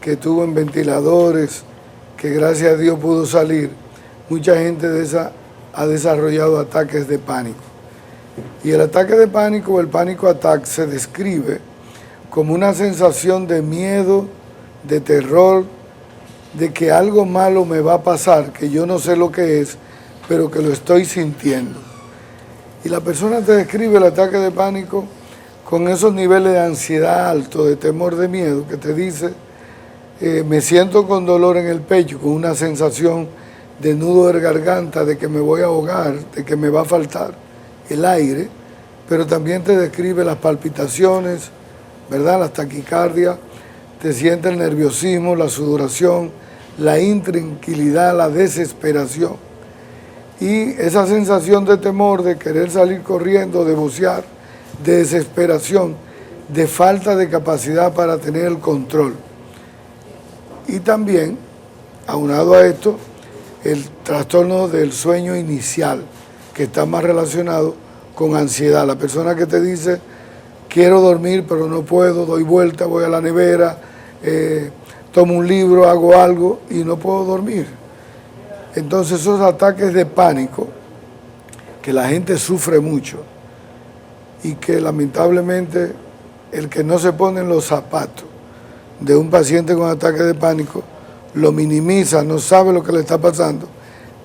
que estuvo en ventiladores, que gracias a Dios pudo salir, mucha gente de esa ha desarrollado ataques de pánico. Y el ataque de pánico o el pánico attack se describe como una sensación de miedo, de terror, de que algo malo me va a pasar, que yo no sé lo que es, pero que lo estoy sintiendo. Y la persona te describe el ataque de pánico con esos niveles de ansiedad alto, de temor, de miedo, que te dice, me siento con dolor en el pecho, con una sensación de nudo de garganta, de que me voy a ahogar, de que me va a faltar el aire, pero también te describe las palpitaciones, ¿verdad? Las taquicardias, te siente el nerviosismo, la sudoración, la intranquilidad, la desesperación. Y esa sensación de temor, de querer salir corriendo, de vocear, de desesperación, de falta de capacidad para tener el control. Y también, aunado a esto, el trastorno del sueño inicial, que está más relacionado con ansiedad. La persona que te dice, quiero dormir pero no puedo, doy vuelta, voy a la nevera, tomo un libro, hago algo y no puedo dormir. Entonces esos ataques de pánico, que la gente sufre mucho y que lamentablemente el que no se pone en los zapatos de un paciente con ataque de pánico, lo minimiza, no sabe lo que le está pasando,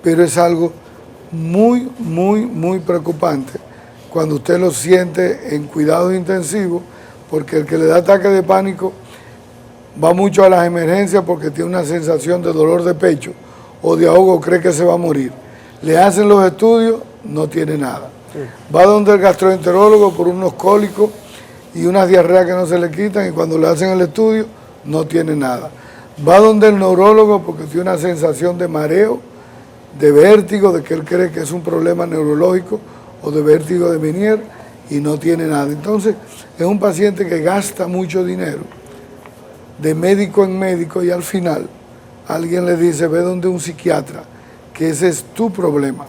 pero es algo muy, muy, muy preocupante cuando usted lo siente en cuidados intensivos, porque el que le da ataque de pánico va mucho a las emergencias porque tiene una sensación de dolor de pecho o de ahogo, cree que se va a morir. Le hacen los estudios, no tiene nada. Va donde el gastroenterólogo por unos cólicos y unas diarreas que no se le quitan, y cuando le hacen el estudio, no tiene nada. Va donde el neurólogo porque tiene una sensación de mareo, de vértigo, de que él cree que es un problema neurológico o de vértigo de Meniere, y no tiene nada. Entonces, es un paciente que gasta mucho dinero de médico en médico, y al final alguien le dice, ve donde un psiquiatra, que ese es tu problema.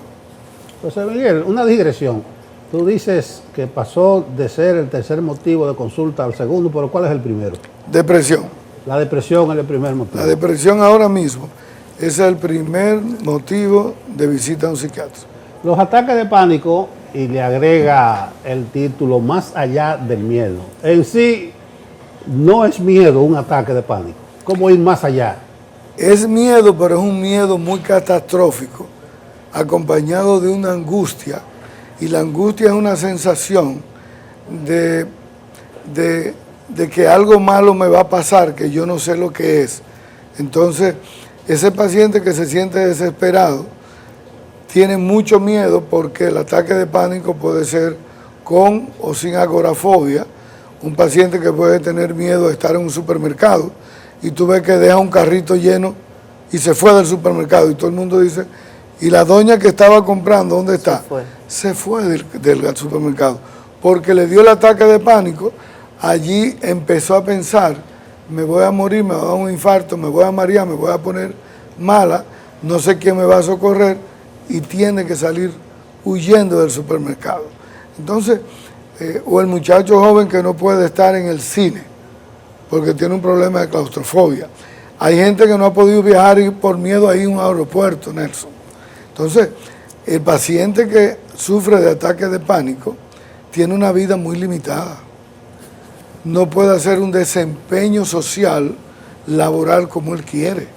José Miguel, una digresión. Tú dices que pasó de ser el tercer motivo de consulta al segundo, pero ¿cuál es el primero? Depresión. La depresión es el primer motivo. La depresión ahora mismo es el primer motivo de visita a un psiquiatra. Los ataques de pánico, y le agrega el título, más allá del miedo. En sí, no es miedo un ataque de pánico. ¿Cómo ir más allá? Es miedo, pero es un miedo muy catastrófico, acompañado de una angustia, y la angustia es una sensación de que algo malo me va a pasar, que yo no sé lo que es. Entonces, ese paciente que se siente desesperado tiene mucho miedo, porque el ataque de pánico puede ser con o sin agorafobia. Un paciente que puede tener miedo de estar en un supermercado y tú ves que deja un carrito lleno y se fue del supermercado, y todo el mundo dice, ¿y la doña que estaba comprando dónde está? Se fue del supermercado, porque le dio el ataque de pánico. Allí empezó a pensar, me voy a morir, me va a dar un infarto, me voy a marear, me voy a poner mala, no sé quién me va a socorrer, y tiene que salir huyendo del supermercado. Entonces, o el muchacho joven que no puede estar en el cine porque tiene un problema de claustrofobia. Hay gente que no ha podido viajar por miedo a ir a un aeropuerto, Nelson. Entonces, el paciente que sufre de ataque de pánico tiene una vida muy limitada. No puede hacer un desempeño social, laboral como él quiere.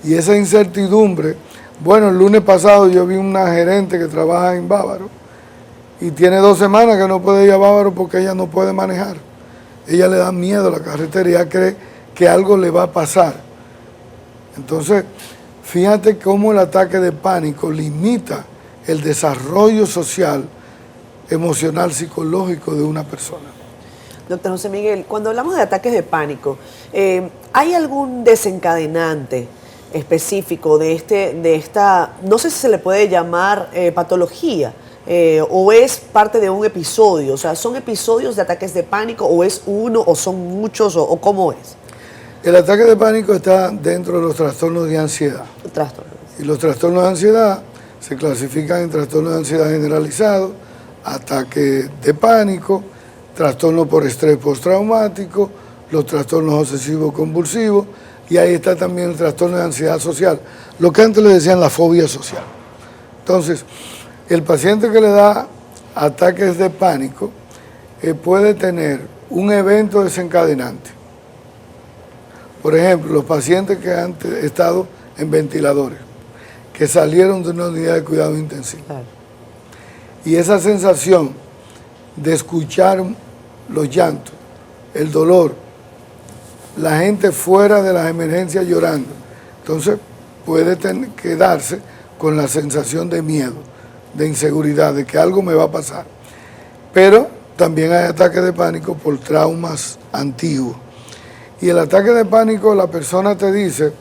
Y esa incertidumbre, bueno, el lunes pasado yo vi una gerente que trabaja en Bávaro y tiene 2 semanas que no puede ir a Bávaro porque ella no puede manejar. Ella le da miedo a la carretera y ella cree que algo le va a pasar. Entonces, fíjate cómo el ataque de pánico limita el desarrollo social, emocional, psicológico de una persona. Doctor José Miguel, cuando hablamos de ataques de pánico, ¿hay algún desencadenante específico de esta, no sé si se le puede llamar patología, o es parte de un episodio? O sea, ¿son episodios de ataques de pánico, o es uno, o son muchos, o cómo es? El ataque de pánico está dentro de los trastornos de ansiedad. Y los trastornos de ansiedad se clasifican en trastornos de ansiedad generalizado, ataque de pánico, trastorno por estrés postraumático, los trastornos obsesivos convulsivos, y ahí está también el trastorno de ansiedad social, lo que antes le decían la fobia social. Entonces, el paciente que le da ataques de pánico puede tener un evento desencadenante. Por ejemplo, los pacientes que han estado en ventiladores, que salieron de una unidad de cuidado intensivo. Y esa sensación de escuchar los llantos, el dolor, la gente fuera de las emergencias llorando, entonces puede quedarse con la sensación de miedo, de inseguridad, de que algo me va a pasar. Pero también hay ataques de pánico por traumas antiguos. Y el ataque de pánico, la persona te dice,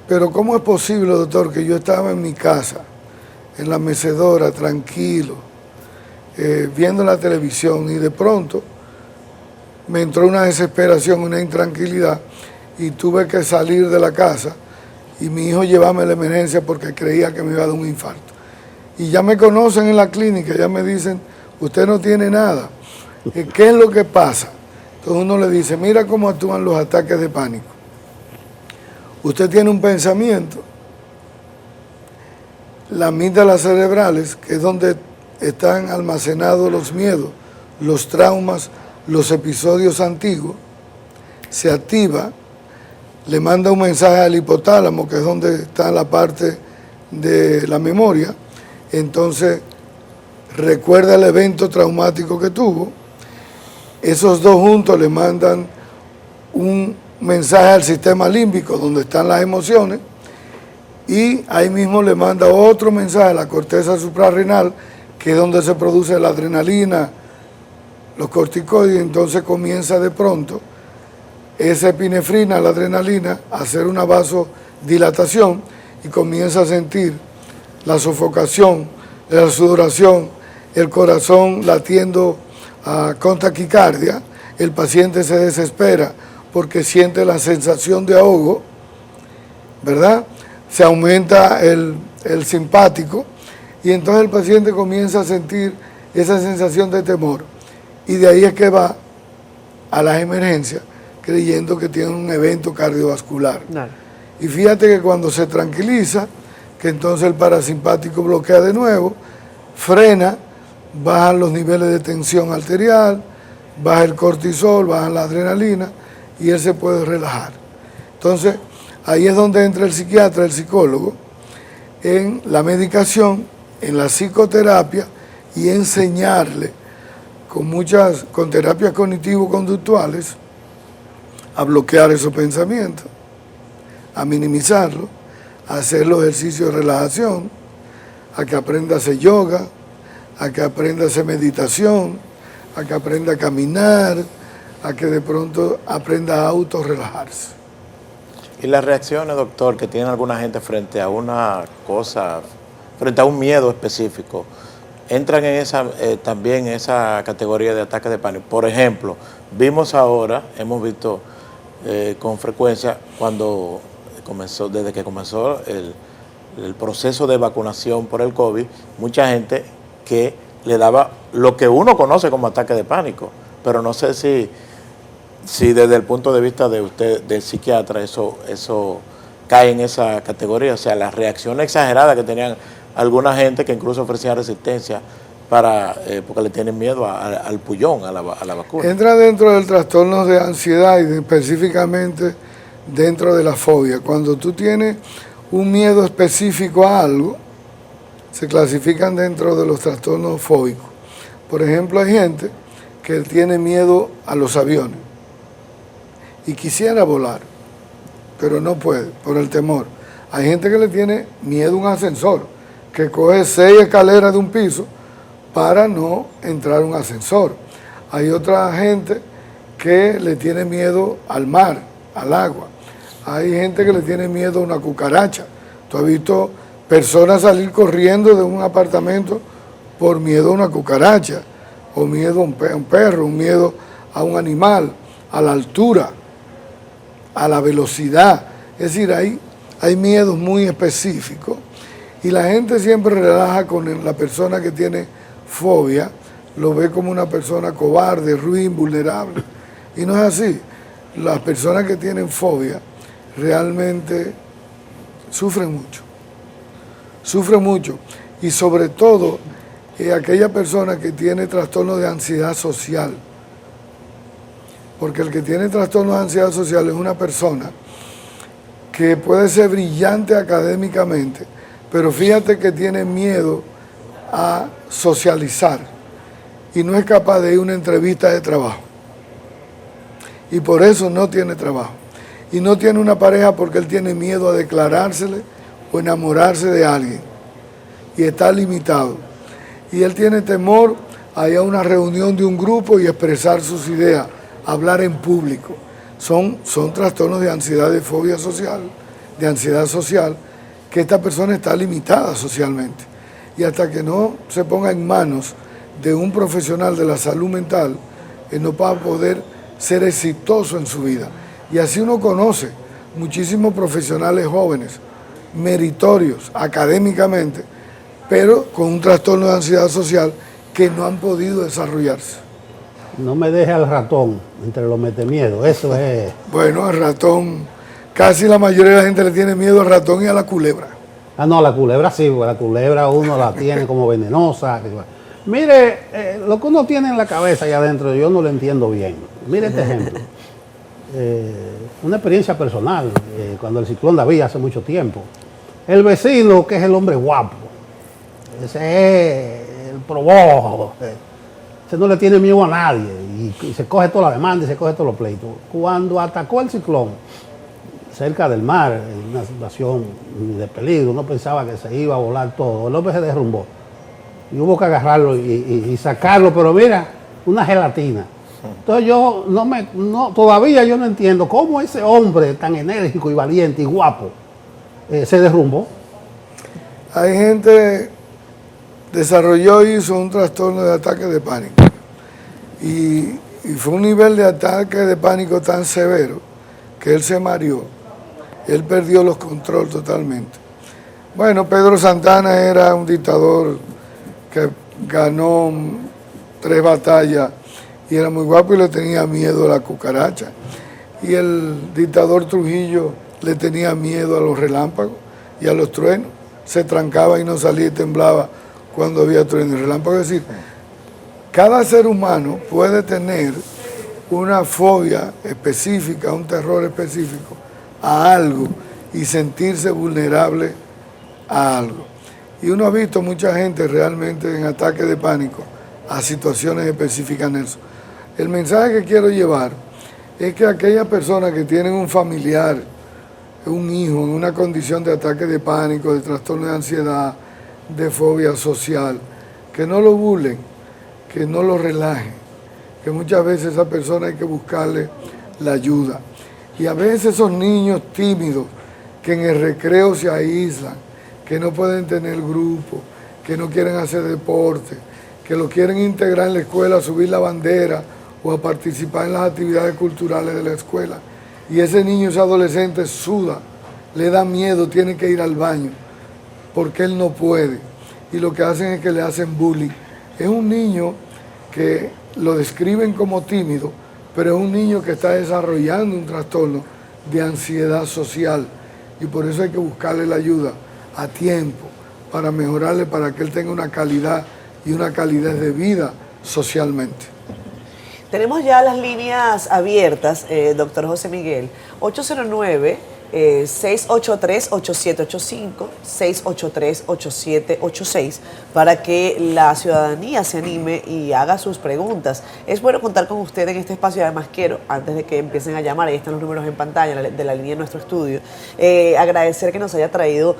pero ¿cómo es posible, doctor, que yo estaba en mi casa, en la mecedora, tranquilo, viendo la televisión, y de pronto me entró una desesperación, una intranquilidad, y tuve que salir de la casa y mi hijo llevarme a la emergencia porque creía que me iba a dar un infarto? Y ya me conocen en la clínica, ya me dicen, usted no tiene nada. ¿Qué es lo que pasa? Entonces uno le dice, mira cómo actúan los ataques de pánico. Usted tiene un pensamiento, las amígdalas cerebrales, que es donde están almacenados los miedos, los traumas, los episodios antiguos, se activa, le manda un mensaje al hipotálamo, que es donde está la parte de la memoria, entonces recuerda el evento traumático que tuvo. Esos dos juntos le mandan un mensaje al sistema límbico, donde están las emociones, y ahí mismo le manda otro mensaje a la corteza suprarrenal, que es donde se produce la adrenalina, los corticoides, y entonces comienza de pronto esa epinefrina, la adrenalina, a hacer una vasodilatación y comienza a sentir la sofocación, la sudoración, el corazón latiendo con taquicardia, el paciente se desespera porque siente la sensación de ahogo, ¿verdad? Se aumenta el simpático y entonces el paciente comienza a sentir esa sensación de temor y de ahí es que va a las emergencias creyendo que tiene un evento cardiovascular. Claro. Y fíjate que cuando se tranquiliza, que entonces el parasimpático bloquea de nuevo, frena, bajan los niveles de tensión arterial, baja el cortisol, baja la adrenalina y él se puede relajar. Entonces, ahí es donde entra el psiquiatra, el psicólogo, en la medicación, en la psicoterapia y enseñarle con terapias cognitivo-conductuales a bloquear esos pensamientos, a minimizarlos, a hacer los ejercicios de relajación, a que aprenda a hacer yoga, a que aprenda a hacer meditación, a que aprenda a caminar, a que de pronto aprenda a autorrelajarse. Y las reacciones, doctor, que tiene alguna gente frente a una cosa, frente a un miedo específico, entran en esa también en esa categoría de ataques de pánico. Por ejemplo, hemos visto con frecuencia desde que comenzó el proceso de vacunación por el COVID, mucha gente que le daba lo que uno conoce como ataque de pánico, pero no sé si desde el punto de vista de usted, del psiquiatra, eso cae en esa categoría, o sea, las reacciones exageradas que tenían alguna gente que incluso ofrecía resistencia porque le tienen miedo al pullón, a la vacuna. Entra dentro del trastorno de ansiedad y específicamente dentro de la fobia. Cuando tú tienes un miedo específico a algo, se clasifican dentro de los trastornos fóbicos. Por ejemplo, hay gente que tiene miedo a los aviones y quisiera volar, pero no puede por el temor. Hay gente que le tiene miedo a un ascensor, que coge 6 escaleras de un piso para no entrar a un ascensor. Hay otra gente que le tiene miedo al mar, al agua. Hay gente que le tiene miedo a una cucaracha. Tú has visto personas salir corriendo de un apartamento por miedo a una cucaracha, o miedo a un perro, un miedo a un animal, a la altura, a la velocidad. Es decir, hay miedos muy específicos y la gente siempre relaja con la persona que tiene fobia, lo ve como una persona cobarde, ruin, vulnerable. Y no es así. Las personas que tienen fobia realmente sufren mucho. Y sobre todo, aquella persona que tiene trastorno de ansiedad social. Porque el que tiene trastorno de ansiedad social es una persona que puede ser brillante académicamente, pero fíjate que tiene miedo a socializar y no es capaz de ir a una entrevista de trabajo. Y por eso no tiene trabajo. Y no tiene una pareja porque él tiene miedo a declarársele o enamorarse de alguien. Y está limitado. Y él tiene temor a ir a una reunión de un grupo y expresar sus ideas, hablar en público. Son trastornos de ansiedad, de fobia social, de ansiedad social, que esta persona está limitada socialmente. Y hasta que no se ponga en manos de un profesional de la salud mental, él no va a poder ser exitoso en su vida. Y así uno conoce muchísimos profesionales jóvenes, meritorios académicamente, pero con un trastorno de ansiedad social que no han podido desarrollarse. No me deje al ratón entre los metemiedos, eso es... Bueno, al ratón, casi la mayoría de la gente le tiene miedo al ratón y a la culebra. Ah, no, la culebra sí, porque la culebra uno la tiene como venenosa. Mire, lo que uno tiene en la cabeza allá adentro, yo no lo entiendo bien. Mire este ejemplo. una experiencia personal, cuando el ciclón David hace mucho tiempo. El vecino, que es el hombre guapo, ese es el probojo, ese no le tiene miedo a nadie y se coge toda la demanda y se coge todos los pleitos. Cuando atacó el ciclón cerca del mar, en una situación de peligro, uno pensaba que se iba a volar todo, el hombre se derrumbó y hubo que agarrarlo y sacarlo, pero mira, una gelatina. Entonces yo todavía yo no entiendo cómo ese hombre tan enérgico y valiente y guapo se derrumbó. Hay gente desarrolló y hizo un trastorno de ataque de pánico y fue un nivel de ataque de pánico tan severo que él se mareó, él perdió los controles totalmente. Bueno, Pedro Santana era un dictador que ganó 3 batallas y era muy guapo y le tenía miedo a la cucaracha. Y el dictador Trujillo le tenía miedo a los relámpagos y a los truenos. Se trancaba y no salía y temblaba cuando había truenos y relámpagos. Es decir, cada ser humano puede tener una fobia específica, un terror específico a algo y sentirse vulnerable a algo. Y uno ha visto mucha gente realmente en ataque de pánico a situaciones específicas, Nelson. El mensaje que quiero llevar es que aquellas personas que tienen un familiar, un hijo en una condición de ataque de pánico, de trastorno de ansiedad, de fobia social, que no lo burlen, que no lo relajen, que muchas veces a esa persona hay que buscarle la ayuda. Y a veces esos niños tímidos que en el recreo se aíslan, que no pueden tener grupo, que no quieren hacer deporte, que lo quieren integrar en la escuela, subir la bandera o a participar en las actividades culturales de la escuela. Y ese niño, ese adolescente suda, le da miedo, tiene que ir al baño, porque él no puede. Y lo que hacen es que le hacen bullying. Es un niño que lo describen como tímido, pero es un niño que está desarrollando un trastorno de ansiedad social. Y por eso hay que buscarle la ayuda a tiempo, para mejorarle, para que él tenga una calidad y una calidez de vida socialmente. Tenemos ya las líneas abiertas, doctor José Miguel, 809-683-8785, 683-8786, para que la ciudadanía se anime y haga sus preguntas. Es bueno contar con usted en este espacio, además quiero, antes de que empiecen a llamar, ahí están los números en pantalla de la línea de nuestro estudio, agradecer que nos haya traído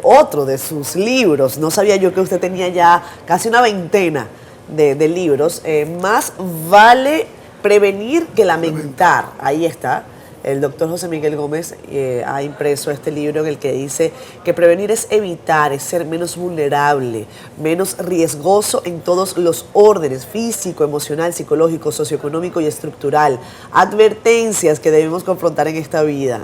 otro de sus libros. No sabía yo que usted tenía ya casi una veintena de libros. Más vale prevenir que lamentar. Ahí está. El doctor José Miguel Gómez ha impreso este libro en el que dice que prevenir es evitar, es ser menos vulnerable, menos riesgoso en todos los órdenes, físico, emocional, psicológico, socioeconómico y estructural. Advertencias que debemos confrontar en esta vida.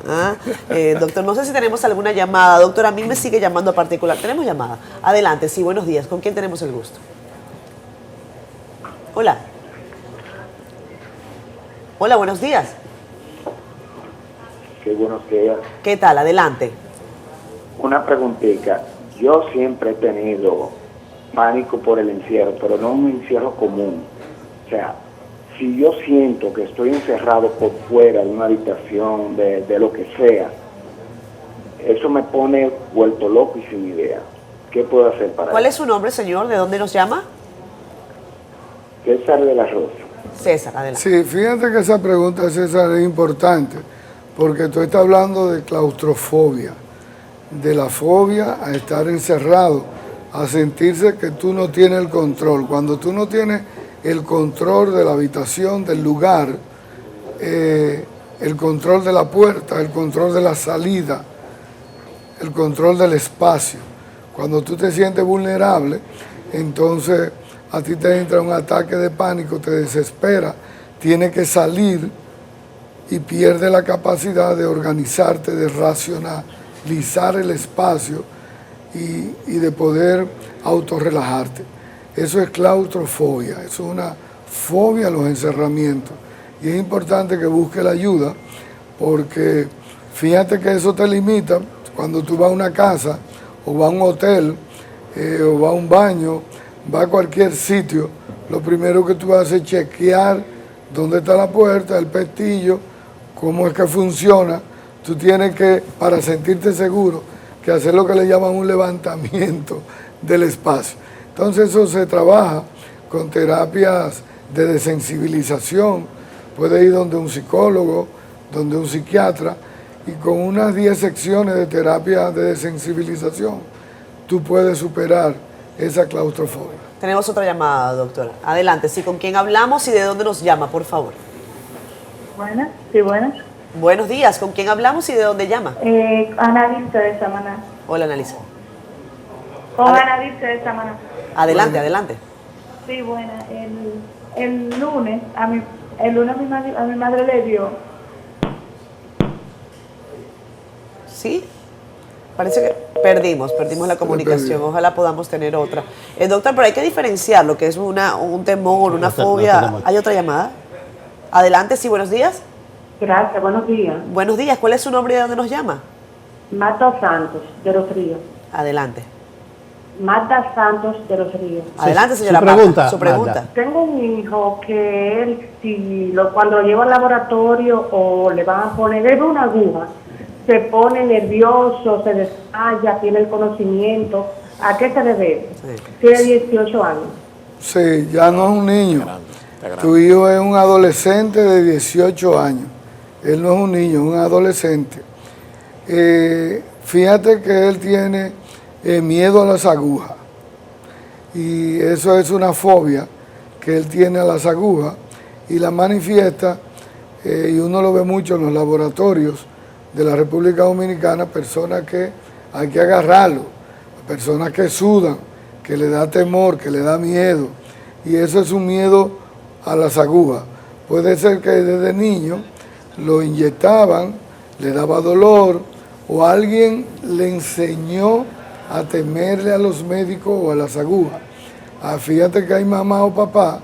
Doctor, no sé si tenemos alguna llamada. Doctor, a mí me sigue llamando a particular. ¿Tenemos llamada? Adelante, sí, buenos días. ¿Con quién tenemos el gusto? Hola. Hola, buenos días. Sí, buenos días. ¿Qué tal? Adelante. Una preguntita. Yo siempre he tenido pánico por el encierro, pero no un encierro común. O sea, si yo siento que estoy encerrado por fuera de una habitación, de lo que sea, eso me pone vuelto loco y sin idea. ¿Qué puedo hacer para ¿Cuál eso? es su nombre, señor? ¿De dónde nos llama? César de la Rosa. César, adelante. Sí, fíjate que esa pregunta, César, es importante, porque tú estás hablando de claustrofobia, de la fobia a estar encerrado, a sentirse que tú no tienes el control. Cuando tú no tienes el control de la habitación, del lugar, el control de la puerta, el control de la salida, el control del espacio. Cuando tú te sientes vulnerable, entonces a ti te entra un ataque de pánico, te desespera, tienes que salir y pierde la capacidad de organizarte, de racionalizar el espacio y de poder autorrelajarte. Eso es claustrofobia, eso es una fobia a los encerramientos. Y es importante que busques la ayuda, porque fíjate que eso te limita cuando tú vas a una casa, o vas a un hotel, o vas a un baño, vas a cualquier sitio. Lo primero que tú haces es chequear dónde está la puerta, el pestillo, cómo es que funciona, tú tienes que, para sentirte seguro, que hacer lo que le llaman un levantamiento del espacio. Entonces eso se trabaja con terapias de desensibilización, puede ir donde un psicólogo, donde un psiquiatra, y con unas 10 secciones de terapia de desensibilización, tú puedes superar esa claustrofobia. Tenemos otra llamada, doctora. Adelante, sí, ¿con quién hablamos y de dónde nos llama, por favor? Buenas, sí, buenas. Buenos días, ¿con quién hablamos y de dónde llama? Analista de Samaná. Hola, Analisa. Con Analista de Samaná. Adelante, Bueno. adelante. Sí, bueno, el lunes a mi madre le dio. ¿Sí? Parece que perdimos la comunicación. Ojalá podamos tener otra. Doctor, pero hay que diferenciar lo que es un temor, una fobia. ¿Hay otra llamada? Adelante, sí, buenos días. Gracias, buenos días. Buenos días, ¿cuál es su nombre y de dónde nos llama? Marta Santos, de Los Ríos. Adelante. Marta Santos, de Los Ríos. Adelante, señora Marta, su pregunta. Tengo un hijo que él, cuando lo lleva al laboratorio o le van a poner, él ve una aguja, se pone nervioso, se desmaya, tiene el conocimiento. ¿A qué se debe? Sí. Tiene 18 años. Sí, ya no es un niño. Está grande. Tu hijo es un adolescente de 18 años. Él no es un niño, es un adolescente. Fíjate que él tiene miedo a las agujas. Y eso es una fobia que él tiene a las agujas y la manifiesta, y uno lo ve mucho en los laboratorios de la República Dominicana, personas que hay que agarrarlo, personas que sudan, que le da temor, que le da miedo, y eso es un miedo a las agujas. Puede ser que desde niño lo inyectaban, le daba dolor, o alguien le enseñó a temerle a los médicos o a las agujas. Fíjate que hay mamá o papá,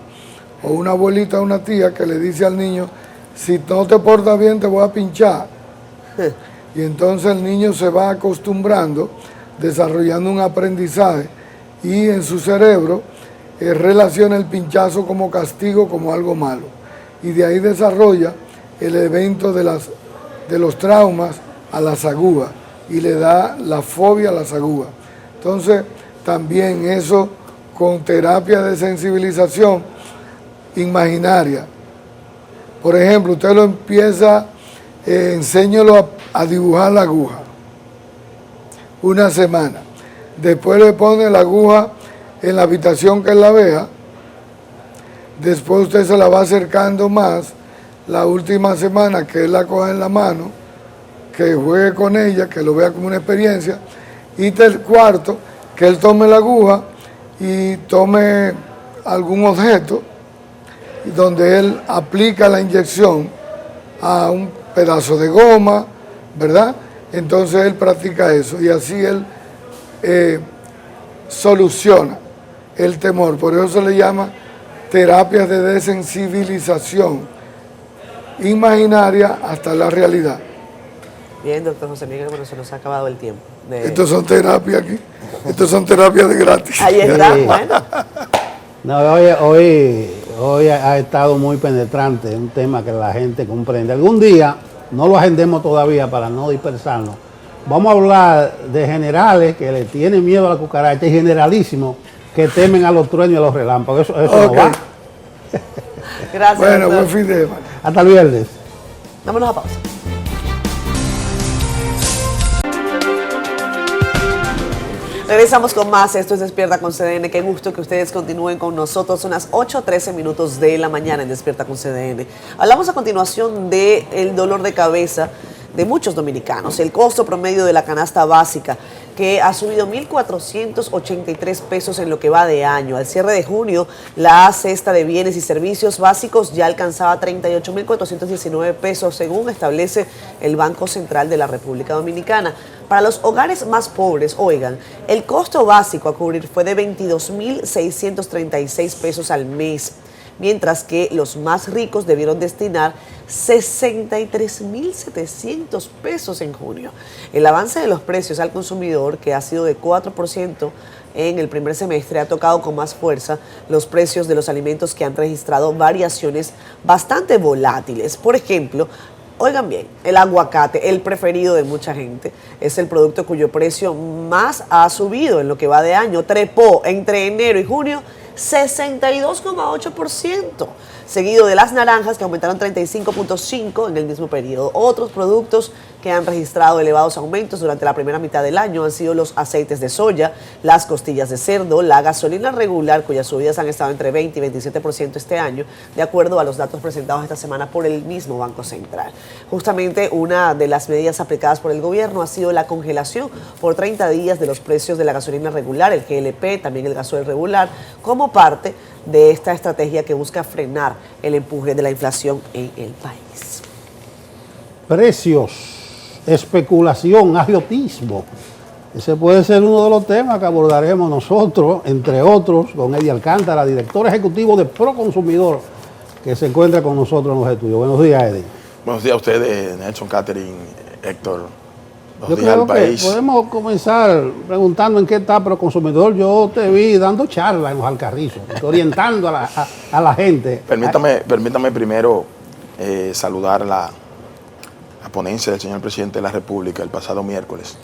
o una abuelita o una tía que le dice al niño, si no te portas bien te voy a pinchar. Y entonces el niño se va acostumbrando, desarrollando un aprendizaje, y en su cerebro relaciona el pinchazo como castigo, como algo malo. Y de ahí desarrolla el evento de los traumas a las agujas, y le da la fobia a las agujas. Entonces, también eso con terapia de sensibilización imaginaria. Por ejemplo, usted lo empieza, enséñelo a dibujar la aguja. Una semana. Después le pone la aguja en la habitación que él la vea. Después usted se la va acercando más. La última semana que él la coja en la mano, que juegue con ella, que lo vea como una experiencia. Y el cuarto, que él tome la aguja y tome algún objeto donde él aplica la inyección a un pedazo de goma, ¿verdad? Entonces él practica eso y así él soluciona el temor. Por eso se le llama terapias de desensibilización imaginaria hasta la realidad. Bien, doctor José Miguel, bueno, se nos ha acabado el tiempo. Estos son terapias aquí, estos son terapias de gratis. Ahí está, bueno. No, hoy ha estado muy penetrante, un tema que la gente comprende. Algún día, no lo agendemos todavía para no dispersarnos, vamos a hablar de generales que le tienen miedo a la cucaracha y generalísimos que temen a los truenos y a los relámpagos. Eso okay. No va. Gracias. Bueno, buen fin de semana. Hasta el viernes. Vámonos a pausa. Regresamos con más. Esto es Despierta con CDN. Qué gusto que ustedes continúen con nosotros. Son las 8:13 minutos de la mañana en Despierta con CDN. Hablamos a continuación del dolor de cabeza de muchos dominicanos. El costo promedio de la canasta básica, que ha subido 1.483 pesos en lo que va de año. Al cierre de junio, la cesta de bienes y servicios básicos ya alcanzaba 38.419 pesos, según establece el Banco Central de la República Dominicana. Para los hogares más pobres, oigan, el costo básico a cubrir fue de 22.636 pesos al mes, mientras que los más ricos debieron destinar 63.700 pesos en junio. El avance de los precios al consumidor, que ha sido de 4% en el primer semestre, ha tocado con más fuerza los precios de los alimentos, que han registrado variaciones bastante volátiles. Por ejemplo, Oigan bien, el aguacate, el preferido de mucha gente, es el producto cuyo precio más ha subido en lo que va de año. Trepó entre enero y junio 62,8%, seguido de las naranjas, que aumentaron 35,5% en el mismo periodo. Otros productos que han registrado elevados aumentos durante la primera mitad del año han sido los aceites de soya, las costillas de cerdo, la gasolina regular, cuyas subidas han estado entre 20 y 27% este año, de acuerdo a los datos presentados esta semana por el mismo Banco Central. Justamente una de las medidas aplicadas por el gobierno ha sido la congelación por 30 días de los precios de la gasolina regular, el GLP, también el gasoil regular, como parte de esta estrategia que busca frenar el empuje de la inflación en el país. Precios, especulación, agiotismo. Ese puede ser uno de los temas que abordaremos nosotros, entre otros, con Eddie Alcántara, director ejecutivo de Proconsumidor, que se encuentra con nosotros en los estudios. Buenos días, Eddie. Buenos días a ustedes, Nelson, Catherine, Héctor. Yo creo que podemos comenzar preguntando en qué está Proconsumidor. Yo te vi dando charlas en los Alcarrizos, orientando a la gente. Permítame primero saludar la ponencia del señor presidente de la República el pasado miércoles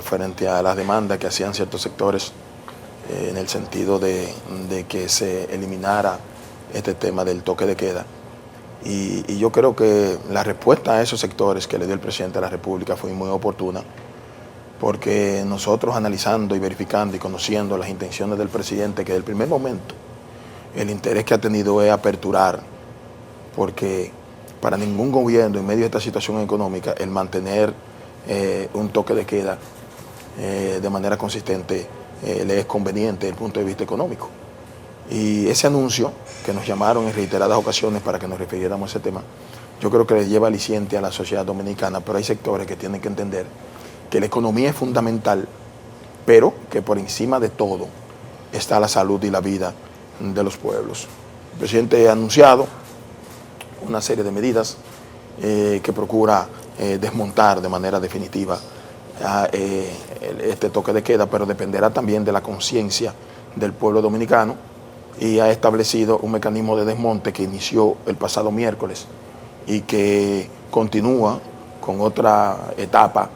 frente a las demandas que hacían ciertos sectores en el sentido de que se eliminara este tema del toque de queda. Y yo creo que la respuesta a esos sectores que le dio el presidente de la República fue muy oportuna, porque nosotros analizando y verificando y conociendo las intenciones del presidente, que desde el primer momento el interés que ha tenido es aperturar, porque para ningún gobierno en medio de esta situación económica el mantener un toque de queda de manera consistente le es conveniente desde el punto de vista económico. Y ese anuncio que nos llamaron en reiteradas ocasiones para que nos refiriéramos a ese tema, yo creo que le lleva aliciente a la sociedad dominicana, pero hay sectores que tienen que entender que la economía es fundamental, pero que por encima de todo está la salud y la vida de los pueblos. El presidente ha anunciado una serie de medidas que procura desmontar de manera definitiva este toque de queda, pero dependerá también de la conciencia del pueblo dominicano, y ha establecido un mecanismo de desmonte que inició el pasado miércoles y que continúa con otra etapa,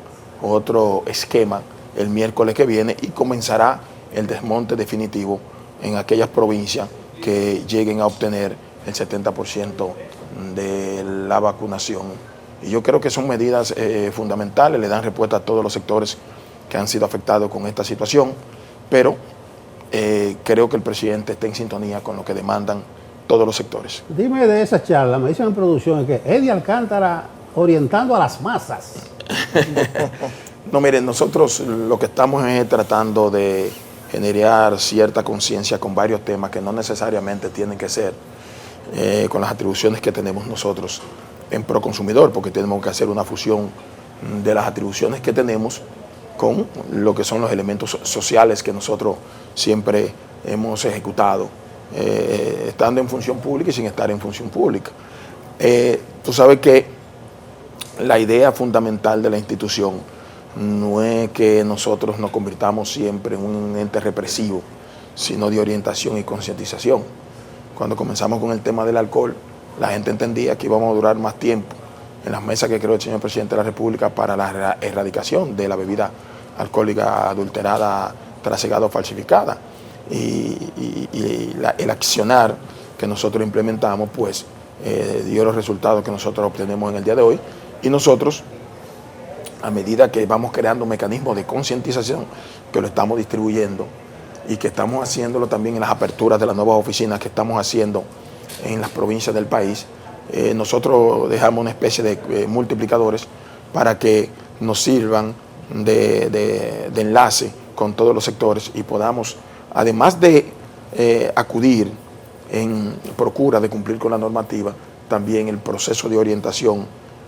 otro esquema el miércoles que viene, y comenzará el desmonte definitivo en aquellas provincias que lleguen a obtener el 70% de la vacunación. Y yo creo que son medidas fundamentales, le dan respuesta a todos los sectores que han sido afectados con esta situación, pero creo que el presidente está en sintonía con lo que demandan todos los sectores. Dime de esa charla, me dicen en producción que Eddie Alcántara orientando a las masas. No, miren, nosotros lo que estamos es tratando de generar cierta conciencia con varios temas que no necesariamente tienen que ser con las atribuciones que tenemos nosotros en Proconsumidor, porque tenemos que hacer una fusión de las atribuciones que tenemos con lo que son los elementos sociales que nosotros siempre hemos ejecutado, estando en función pública y sin estar en función pública. Tú sabes que la idea fundamental de la institución no es que nosotros nos convirtamos siempre en un ente represivo, sino de orientación y concientización. Cuando comenzamos con el tema del alcohol, la gente entendía que íbamos a durar más tiempo en las mesas que creó el señor presidente de la República para la erradicación de la bebida alcohólica adulterada, trasegada o falsificada. El accionar que nosotros implementamos, pues, dio los resultados que nosotros obtenemos en el día de hoy. Y nosotros, a medida que vamos creando mecanismos de concientización, que lo estamos distribuyendo y que estamos haciéndolo también en las aperturas de las nuevas oficinas que estamos haciendo en las provincias del país, nosotros dejamos una especie de multiplicadores para que nos sirvan de enlace con todos los sectores y podamos, además de acudir en procura de cumplir con la normativa, también el proceso de orientación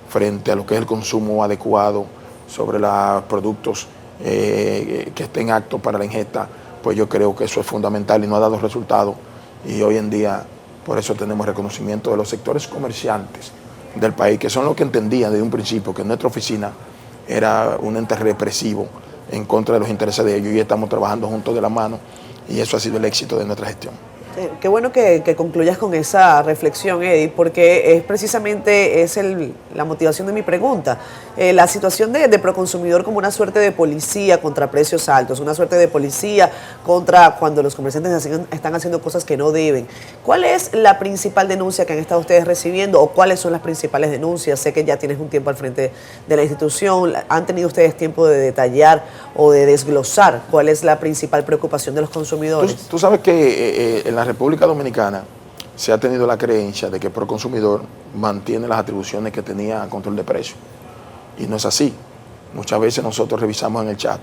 frente a lo que es el consumo adecuado sobre los productos que estén aptos para la ingesta, pues yo creo que eso es fundamental y no ha dado resultado. Y hoy en día, por eso tenemos reconocimiento de los sectores comerciantes del país, que son los que entendían desde un principio que nuestra oficina era un ente represivo en contra de los intereses de ellos, y estamos trabajando juntos de la mano, y eso ha sido el éxito de nuestra gestión. Qué bueno que concluyas con esa reflexión, Eddie, porque es precisamente la motivación de mi pregunta. La situación de Proconsumidor como una suerte de policía contra precios altos, una suerte de policía contra cuando los comerciantes están haciendo cosas que no deben. ¿Cuál es la principal denuncia que han estado ustedes recibiendo o cuáles son las principales denuncias? Sé que ya tienes un tiempo al frente de la institución. ¿Han tenido ustedes tiempo de detallar o de desglosar cuál es la principal preocupación de los consumidores? Tú sabes que en la República Dominicana se ha tenido la creencia de que Proconsumidor mantiene las atribuciones que tenía a control de precios. Y no es así. Muchas veces nosotros revisamos en el chat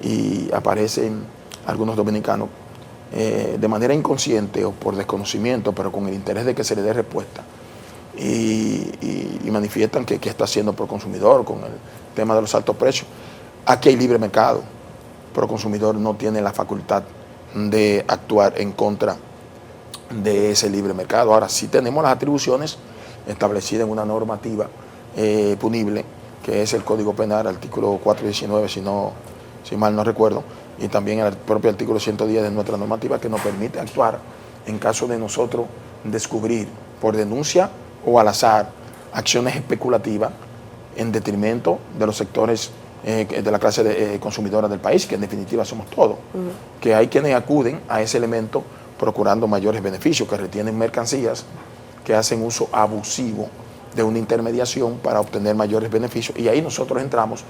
y aparecen algunos dominicanos de manera inconsciente o por desconocimiento, pero con el interés de que se le dé respuesta. Y manifiestan que está haciendo Proconsumidor con el tema de los altos precios. Aquí hay libre mercado. Proconsumidor no tiene la facultad de actuar en contra de ese libre mercado. Ahora sí tenemos las atribuciones establecidas en una normativa punible, que es el Código Penal, artículo 419, si mal no recuerdo, y también el propio artículo 110 de nuestra normativa, que nos permite actuar en caso de nosotros descubrir por denuncia o al azar acciones especulativas en detrimento de los sectores de la clase consumidora del país, que en definitiva somos todos, que hay quienes acuden a ese elemento procurando mayores beneficios, que retienen mercancías, que hacen uso abusivo de una intermediación para obtener mayores beneficios, y ahí nosotros entramos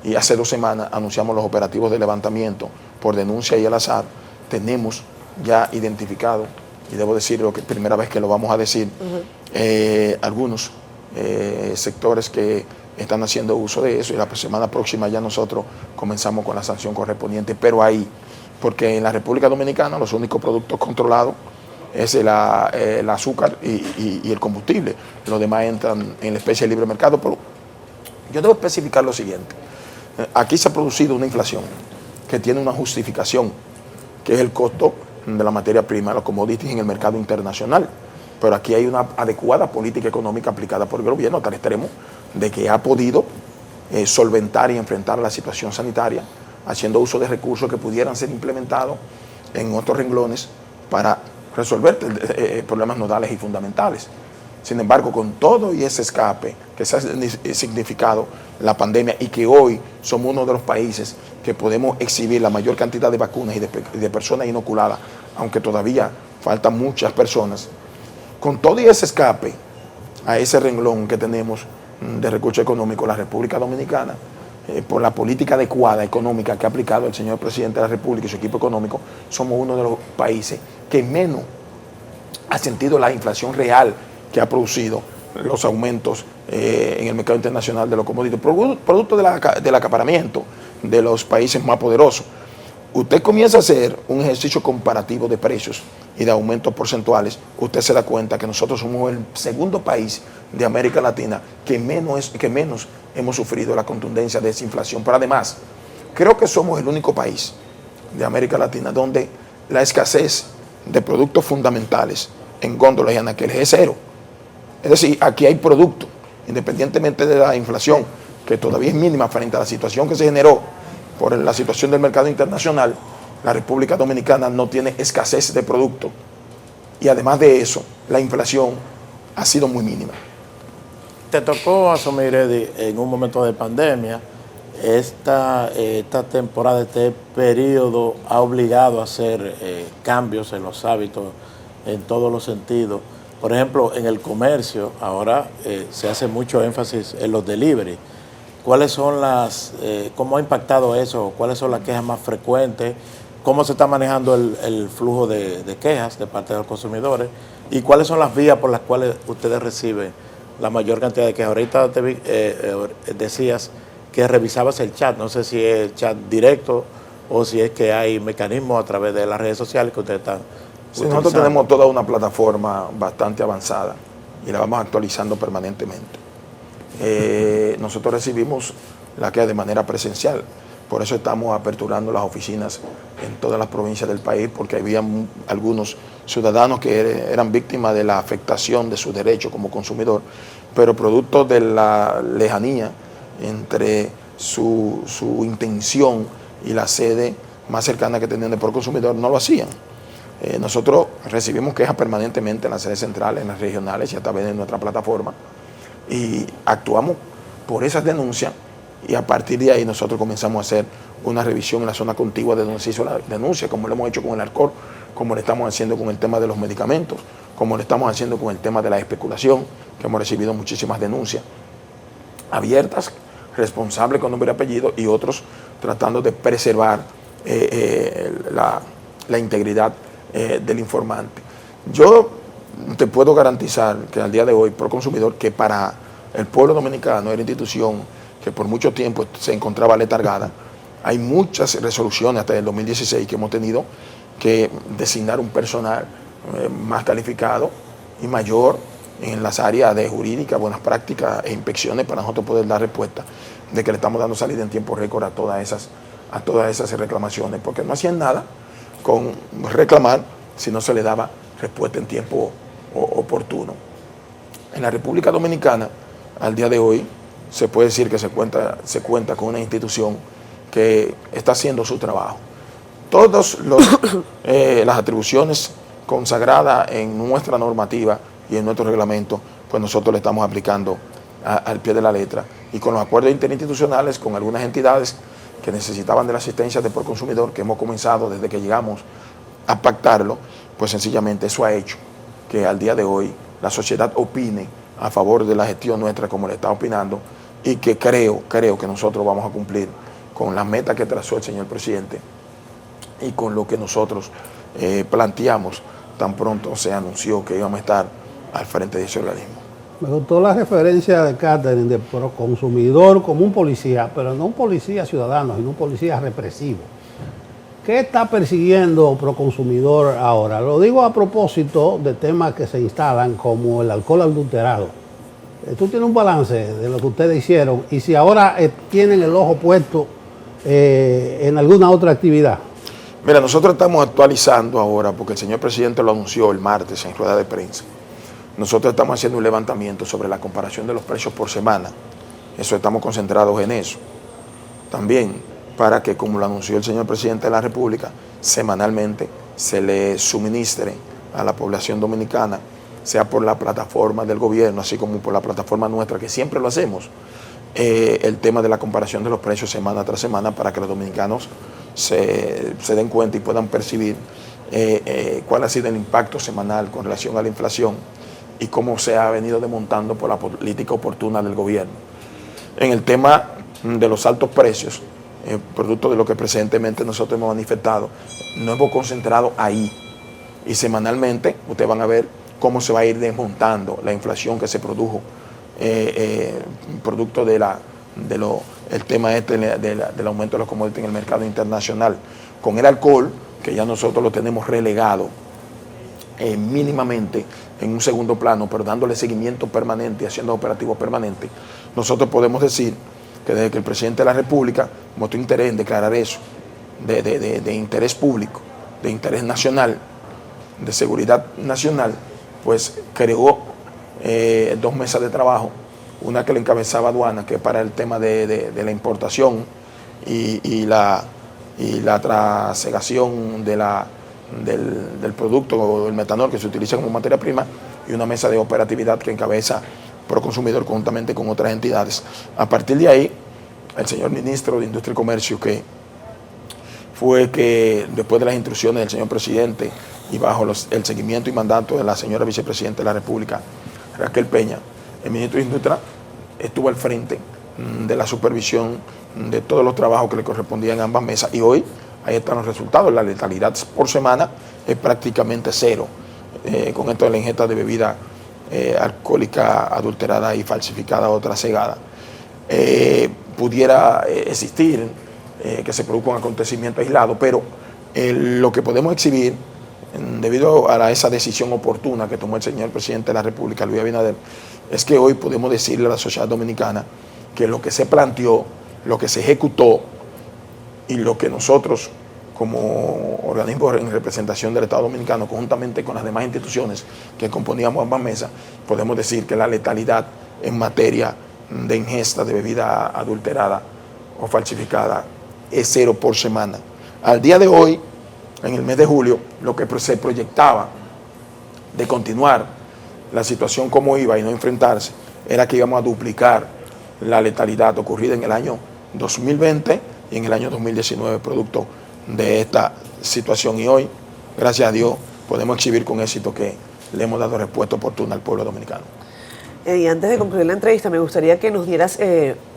y hace 2 semanas anunciamos los operativos de levantamiento por denuncia y al azar. Tenemos ya identificado, y debo decirlo que es primera vez que lo vamos a decir, algunos sectores que están haciendo uso de eso, y la semana próxima ya nosotros comenzamos con la sanción correspondiente, pero ahí, porque en la República Dominicana los únicos productos controlados es el azúcar y el combustible, los demás entran en la especie de libre mercado, pero yo debo especificar lo siguiente: aquí se ha producido una inflación que tiene una justificación, que es el costo de la materia prima, los commodities en el mercado internacional, pero aquí hay una adecuada política económica aplicada por el gobierno hasta el extremo de que ha podido solventar y enfrentar la situación sanitaria, haciendo uso de recursos que pudieran ser implementados en otros renglones para resolver problemas nodales y fundamentales. Sin embargo, con todo y ese escape que se ha significado la pandemia, y que hoy somos uno de los países que podemos exhibir la mayor cantidad de vacunas y de personas inoculadas, aunque todavía faltan muchas personas, con todo y ese escape a ese renglón que tenemos de recursos económicos, la República Dominicana, por la política adecuada económica que ha aplicado el señor presidente de la República y su equipo económico, somos uno de los países que menos ha sentido la inflación real que ha producido los aumentos en el mercado internacional de los commodities, producto del acaparamiento de los países más poderosos. Usted comienza a hacer un ejercicio comparativo de precios y de aumentos porcentuales, usted se da cuenta que nosotros somos el segundo país de América Latina que menos hemos sufrido la contundencia de esa inflación. Pero además, creo que somos el único país de América Latina donde la escasez de productos fundamentales en góndolas y anaqueles es cero. Es decir, aquí hay producto, independientemente de la inflación, que todavía es mínima frente a la situación que se generó por la situación del mercado internacional. La República Dominicana no tiene escasez de producto, y además de eso, la inflación ha sido muy mínima. Te tocó asumir, Eddie, en un momento de pandemia. Esta temporada, este periodo ha obligado a hacer cambios en los hábitos en todos los sentidos. Por ejemplo, en el comercio ahora se hace mucho énfasis en los delivery. ¿Cuáles son cómo ha impactado eso? ¿Cuáles son las quejas más frecuentes? ¿Cómo se está manejando el flujo de quejas de parte de los consumidores? ¿Y cuáles son las vías por las cuales ustedes reciben la mayor cantidad de quejas? Ahorita decías que revisabas el chat, no sé si es el chat directo o si es que hay mecanismos a través de las redes sociales que ustedes están utilizando. Nosotros tenemos toda una plataforma bastante avanzada y la vamos actualizando permanentemente. Nosotros recibimos la queja de manera presencial, por eso estamos aperturando las oficinas en todas las provincias del país, porque había algunos ciudadanos que eran víctimas de la afectación de su derecho como consumidor, pero producto de la lejanía entre su intención y la sede más cercana que tenían de Proconsumidor, no lo hacían. Nosotros recibimos quejas permanentemente en las sedes centrales, en las regionales y a través de nuestra plataforma, y actuamos por esas denuncias, y a partir de ahí nosotros comenzamos a hacer una revisión en la zona contigua de donde se hizo la denuncia, como lo hemos hecho con el alcohol, como lo estamos haciendo con el tema de los medicamentos, como lo estamos haciendo con el tema de la especulación, que hemos recibido muchísimas denuncias abiertas, responsables con nombre y apellido, y otros tratando de preservar la integridad del informante. Yo te puedo garantizar que al día de hoy, Proconsumidor, que para el pueblo dominicano era institución que por mucho tiempo se encontraba letargada, hay muchas resoluciones hasta el 2016 que hemos tenido que designar un personal más calificado y mayor en las áreas de jurídica, buenas prácticas e inspecciones para nosotros poder dar respuesta de que le estamos dando salida en tiempo récord a todas esas reclamaciones, porque no hacían nada con reclamar si no se le daba respuesta en tiempo oportuno. En la República Dominicana, al día de hoy, se puede decir que se cuenta con una institución que está haciendo su trabajo. Todas las atribuciones consagradas en nuestra normativa y en nuestro reglamento, pues nosotros le estamos aplicando al pie de la letra, y con los acuerdos interinstitucionales con algunas entidades que necesitaban de la asistencia de Proconsumidor, que hemos comenzado desde que llegamos a pactarlo, pues sencillamente eso ha hecho que al día de hoy la sociedad opine a favor de la gestión nuestra como le está opinando, y que creo que nosotros vamos a cumplir con las metas que trazó el señor presidente y con lo que nosotros planteamos tan pronto se anunció que íbamos a estar al frente de ese organismo. Me gustó la referencia de Catherine de Proconsumidor como un policía, pero no un policía ciudadano, sino un policía represivo. ¿Qué está persiguiendo Proconsumidor ahora? Lo digo a propósito de temas que se instalan como el alcohol adulterado. Tú tienes un balance de lo que ustedes hicieron y si ahora tienen el ojo puesto en alguna otra actividad. Mira, nosotros estamos actualizando ahora, porque el señor presidente lo anunció el martes en rueda de prensa. Nosotros estamos haciendo un levantamiento sobre la comparación de los precios por semana. Eso, estamos concentrados en eso. También para que, como lo anunció el señor presidente de la República, semanalmente se le suministre a la población dominicana, sea por la plataforma del gobierno, así como por la plataforma nuestra, que siempre lo hacemos, el tema de la comparación de los precios semana tras semana, para que los dominicanos se den cuenta y puedan percibir cuál ha sido el impacto semanal con relación a la inflación y cómo se ha venido desmontando por la política oportuna del gobierno. En el tema de los altos precios, producto de lo que presentemente nosotros hemos manifestado, nos hemos concentrado ahí, y semanalmente ustedes van a ver cómo se va a ir desmontando la inflación que se produjo producto del tema del aumento de los commodities en el mercado internacional. Con el alcohol, que ya nosotros lo tenemos relegado mínimamente en un segundo plano, pero dándole seguimiento permanente y haciendo operativos permanentes, nosotros podemos decir que desde que el presidente de la República mostró interés en declarar eso, de interés público, de interés nacional, de seguridad nacional, pues creó 2 mesas de trabajo, una que le encabezaba aduana, que es para el tema de la importación y la trasegación del producto, el metanol que se utiliza como materia prima, y una mesa de operatividad que encabeza Proconsumidor conjuntamente con otras entidades. A partir de ahí, el señor ministro de Industria y Comercio, que fue que después de las instrucciones del señor presidente y bajo el seguimiento y mandato de la señora vicepresidenta de la República, Raquel Peña, el ministro de Industria estuvo al frente de la supervisión de todos los trabajos que le correspondían a ambas mesas, y hoy ahí están los resultados. La letalidad por semana es prácticamente cero, con esto de la ingesta de bebida alcohólica adulterada y falsificada o trasegada. Pudiera existir que se produzca un acontecimiento aislado, pero lo que podemos exhibir, debido a esa decisión oportuna que tomó el señor presidente de la República, Luis Abinader, es que hoy podemos decirle a la sociedad dominicana que lo que se planteó, lo que se ejecutó y lo que nosotros, como organismo en representación del Estado Dominicano, conjuntamente con las demás instituciones que componíamos ambas mesas, podemos decir que la letalidad en materia de ingesta de bebida adulterada o falsificada es 0 por semana. Al día de hoy, en el mes de julio, lo que se proyectaba de continuar la situación como iba y no enfrentarse, era que íbamos a duplicar la letalidad ocurrida en el año 2020 y en el año 2019 producto de esta situación. Y hoy, gracias a Dios, podemos exhibir con éxito que le hemos dado respuesta oportuna al pueblo dominicano. Y antes de concluir la entrevista, me gustaría que nos dieras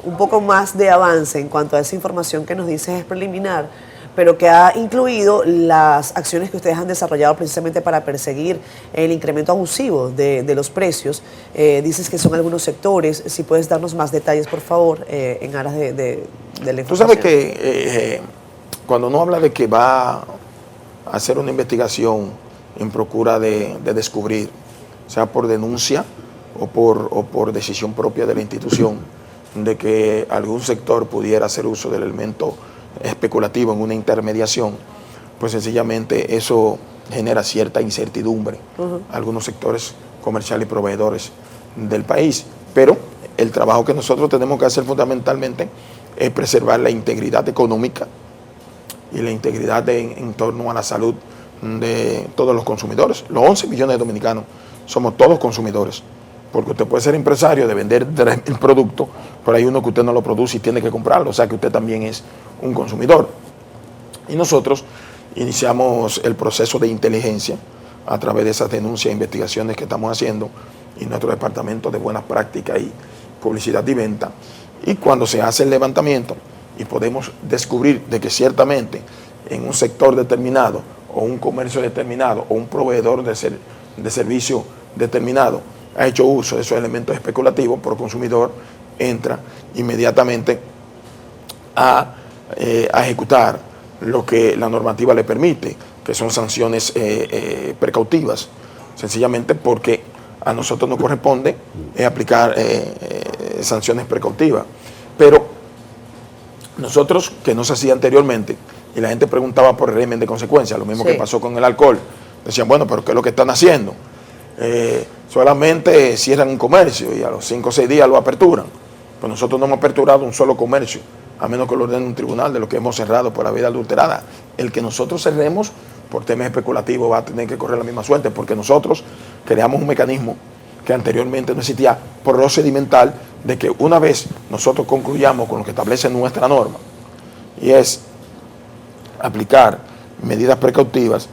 un poco más de avance en cuanto a esa información que nos dices es preliminar, pero que ha incluido las acciones que ustedes han desarrollado precisamente para perseguir el incremento abusivo de los precios. Dices que son algunos sectores. Si puedes darnos más detalles, por favor, en aras de la información. Tú sabes que cuando uno habla de que va a hacer una investigación en procura de descubrir, sea por denuncia o por decisión propia de la institución, de que algún sector pudiera hacer uso del elemento especulativo en una intermediación, pues sencillamente eso genera cierta incertidumbre a algunos sectores comerciales y proveedores del país. Pero el trabajo que nosotros tenemos que hacer fundamentalmente es preservar la integridad económica y la integridad en torno a la salud de todos los consumidores. Los 11 millones de dominicanos somos todos consumidores, porque usted puede ser empresario de vender el producto, pero hay uno que usted no lo produce y tiene que comprarlo, o sea que usted también es un consumidor. Y nosotros iniciamos el proceso de inteligencia a través de esas denuncias e investigaciones que estamos haciendo y nuestro departamento de buenas prácticas y publicidad y venta. Y cuando se hace el levantamiento y podemos descubrir de que ciertamente en un sector determinado o un comercio determinado o un proveedor de servicio determinado ha hecho uso de esos elementos especulativos, por consumidor entra inmediatamente a ejecutar lo que la normativa le permite, que son sanciones precautivas, sencillamente porque a nosotros nos corresponde aplicar sanciones precautivas. Pero nosotros, que no se hacía anteriormente, y la gente preguntaba por el régimen de consecuencias, lo mismo que pasó con el alcohol, decían, bueno, pero ¿qué es lo que están haciendo? Solamente cierran un comercio y a los 5 o 6 días lo aperturan. Pues nosotros no hemos aperturado un solo comercio, a menos que lo ordene un tribunal, de lo que hemos cerrado por la vía adulterada. El que nosotros cerremos por temas especulativos va a tener que correr la misma suerte, porque nosotros creamos un mecanismo que anteriormente no existía, procedimental, de que una vez nosotros concluyamos con lo que establece nuestra norma, y es aplicar medidas precautivas,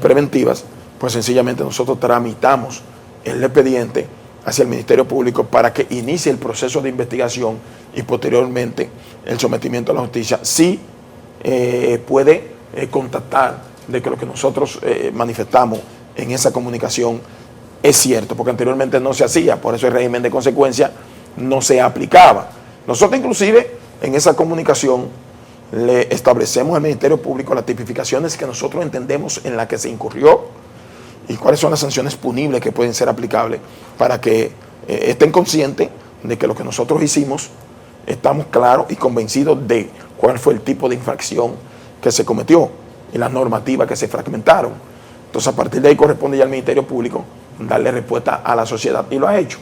preventivas, pues sencillamente nosotros tramitamos el expediente hacia el Ministerio Público para que inicie el proceso de investigación y posteriormente el sometimiento a la justicia. Sí puede contactar de que lo que nosotros manifestamos en esa comunicación es cierto, porque anteriormente no se hacía, por eso el régimen de consecuencia no se aplicaba. Nosotros inclusive en esa comunicación le establecemos al Ministerio Público las tipificaciones que nosotros entendemos en las que se incurrió y cuáles son las sanciones punibles que pueden ser aplicables, para que estén conscientes de que lo que nosotros hicimos, estamos claros y convencidos de cuál fue el tipo de infracción que se cometió y las normativas que se fragmentaron. Entonces, a partir de ahí corresponde ya al Ministerio Público darle respuesta a la sociedad, y lo ha hecho.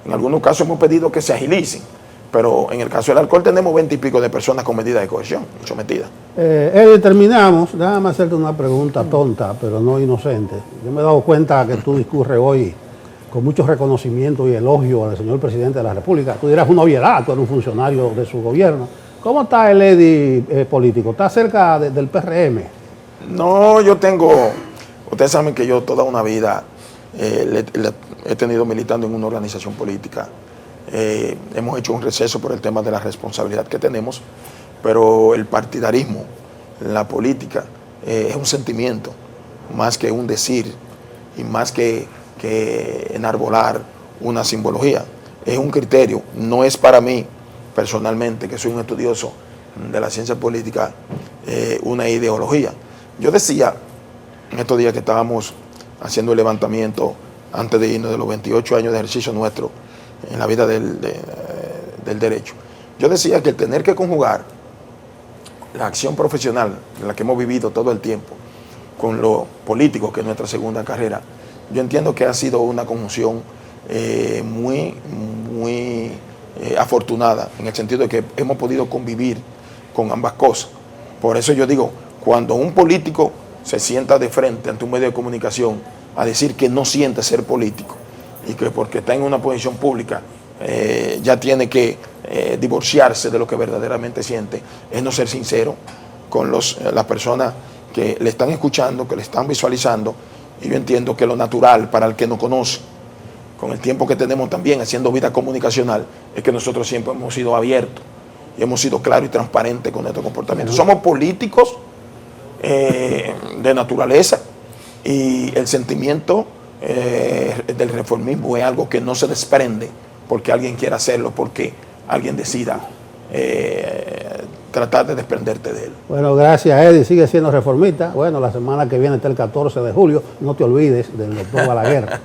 En algunos casos hemos pedido que se agilicen, pero en el caso del alcohol tenemos 20 y pico de personas con medidas de coerción sometidas. Terminamos. Déjame hacerte una pregunta tonta, pero no inocente. Yo me he dado cuenta que tú discurres hoy con mucho reconocimiento y elogio al señor presidente de la República. Tú dirás una obviedad, tú eres un funcionario de su gobierno. ¿Cómo está el EDI político? ¿Está cerca del PRM? No, ustedes saben que yo toda una vida he tenido militando en una organización política. Hemos hecho un receso por el tema de la responsabilidad que tenemos, pero el partidarismo, la política, es un sentimiento, más que un decir y más que enarbolar una simbología. Es un criterio, no es para mí personalmente, que soy un estudioso de la ciencia política, una ideología. Yo decía en estos días que estábamos haciendo el levantamiento antes de irnos de los 28 años de ejercicio nuestro en la vida del derecho. Yo decía que el tener que conjugar la acción profesional, en la que hemos vivido todo el tiempo, con lo político, que es nuestra segunda carrera, yo entiendo que ha sido una conjunción muy afortunada, en el sentido de que hemos podido convivir con ambas cosas. Por eso yo digo, cuando un político se sienta de frente ante un medio de comunicación a decir que no siente ser político y que porque está en una posición pública ya tiene que divorciarse de lo que verdaderamente siente, es no ser sincero con las personas que le están escuchando, que le están visualizando. Y yo entiendo que lo natural para el que no conoce, con el tiempo que tenemos también haciendo vida comunicacional, es que nosotros siempre hemos sido abiertos y hemos sido claros y transparentes con nuestro comportamiento. Somos políticos de naturaleza y el sentimiento del reformismo es algo que no se desprende porque alguien quiera hacerlo, porque alguien decida tratar de desprenderte de él. Bueno, gracias, Eddie. Sigue siendo reformista. Bueno, la semana que viene está el 14 de julio. No te olvides del doctor Balaguer.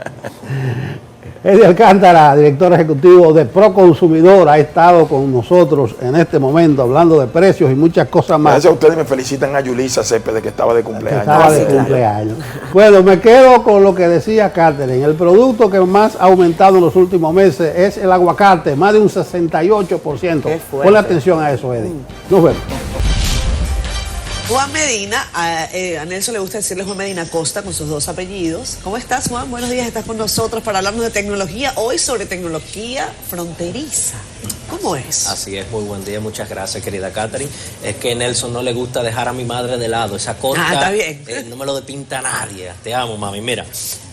Eddie Alcántara, director ejecutivo de Proconsumidor, ha estado con nosotros en este momento hablando de precios y muchas cosas más. Gracias a ustedes, me felicitan a Yulisa Céspedes, que estaba de cumpleaños. Estaba de cumpleaños. Bueno, me quedo con lo que decía Catherine. El producto que más ha aumentado en los últimos meses es el aguacate, más de un 68%. Ponle atención a eso, Eddie. Nos vemos. Juan Medina, a Nelson le gusta decirle Juan Medina Costa con sus dos apellidos. ¿Cómo estás, Juan? Buenos días, estás con nosotros para hablarnos de tecnología, hoy sobre tecnología fronteriza. ¿Cómo es? Así es, muy buen día, muchas gracias, querida Catherine. Es que Nelson no le gusta dejar a mi madre de lado, esa Costa está bien. No me lo depinta nadie. Te amo, mami. Mira,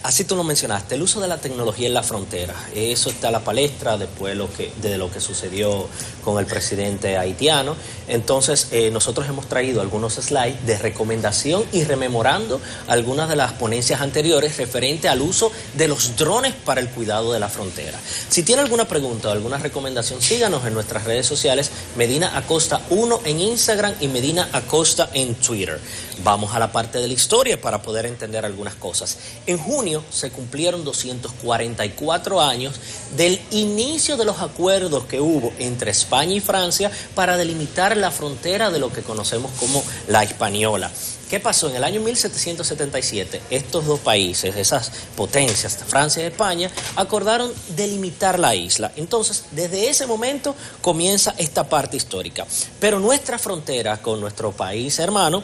así tú lo mencionaste, el uso de la tecnología en la frontera, eso está a la palestra después de lo que sucedió con el presidente haitiano. Entonces, nosotros hemos traído algunos slides de recomendación y rememorando algunas de las ponencias anteriores referente al uso de los drones para el cuidado de la frontera. Si tiene alguna pregunta o alguna recomendación, síganos en nuestras redes sociales, Medina Acosta 1 en Instagram y Medina Acosta en Twitter. Vamos a la parte de la historia para poder entender algunas cosas. En junio se cumplieron 244 años del inicio de los acuerdos que hubo entre España y Francia para delimitar la frontera de lo que conocemos como la Hispaniola. ¿Qué pasó? En el año 1777, estos dos países, esas potencias, Francia y España, acordaron delimitar la isla. Entonces, desde ese momento comienza esta parte histórica. Pero nuestra frontera con nuestro país hermano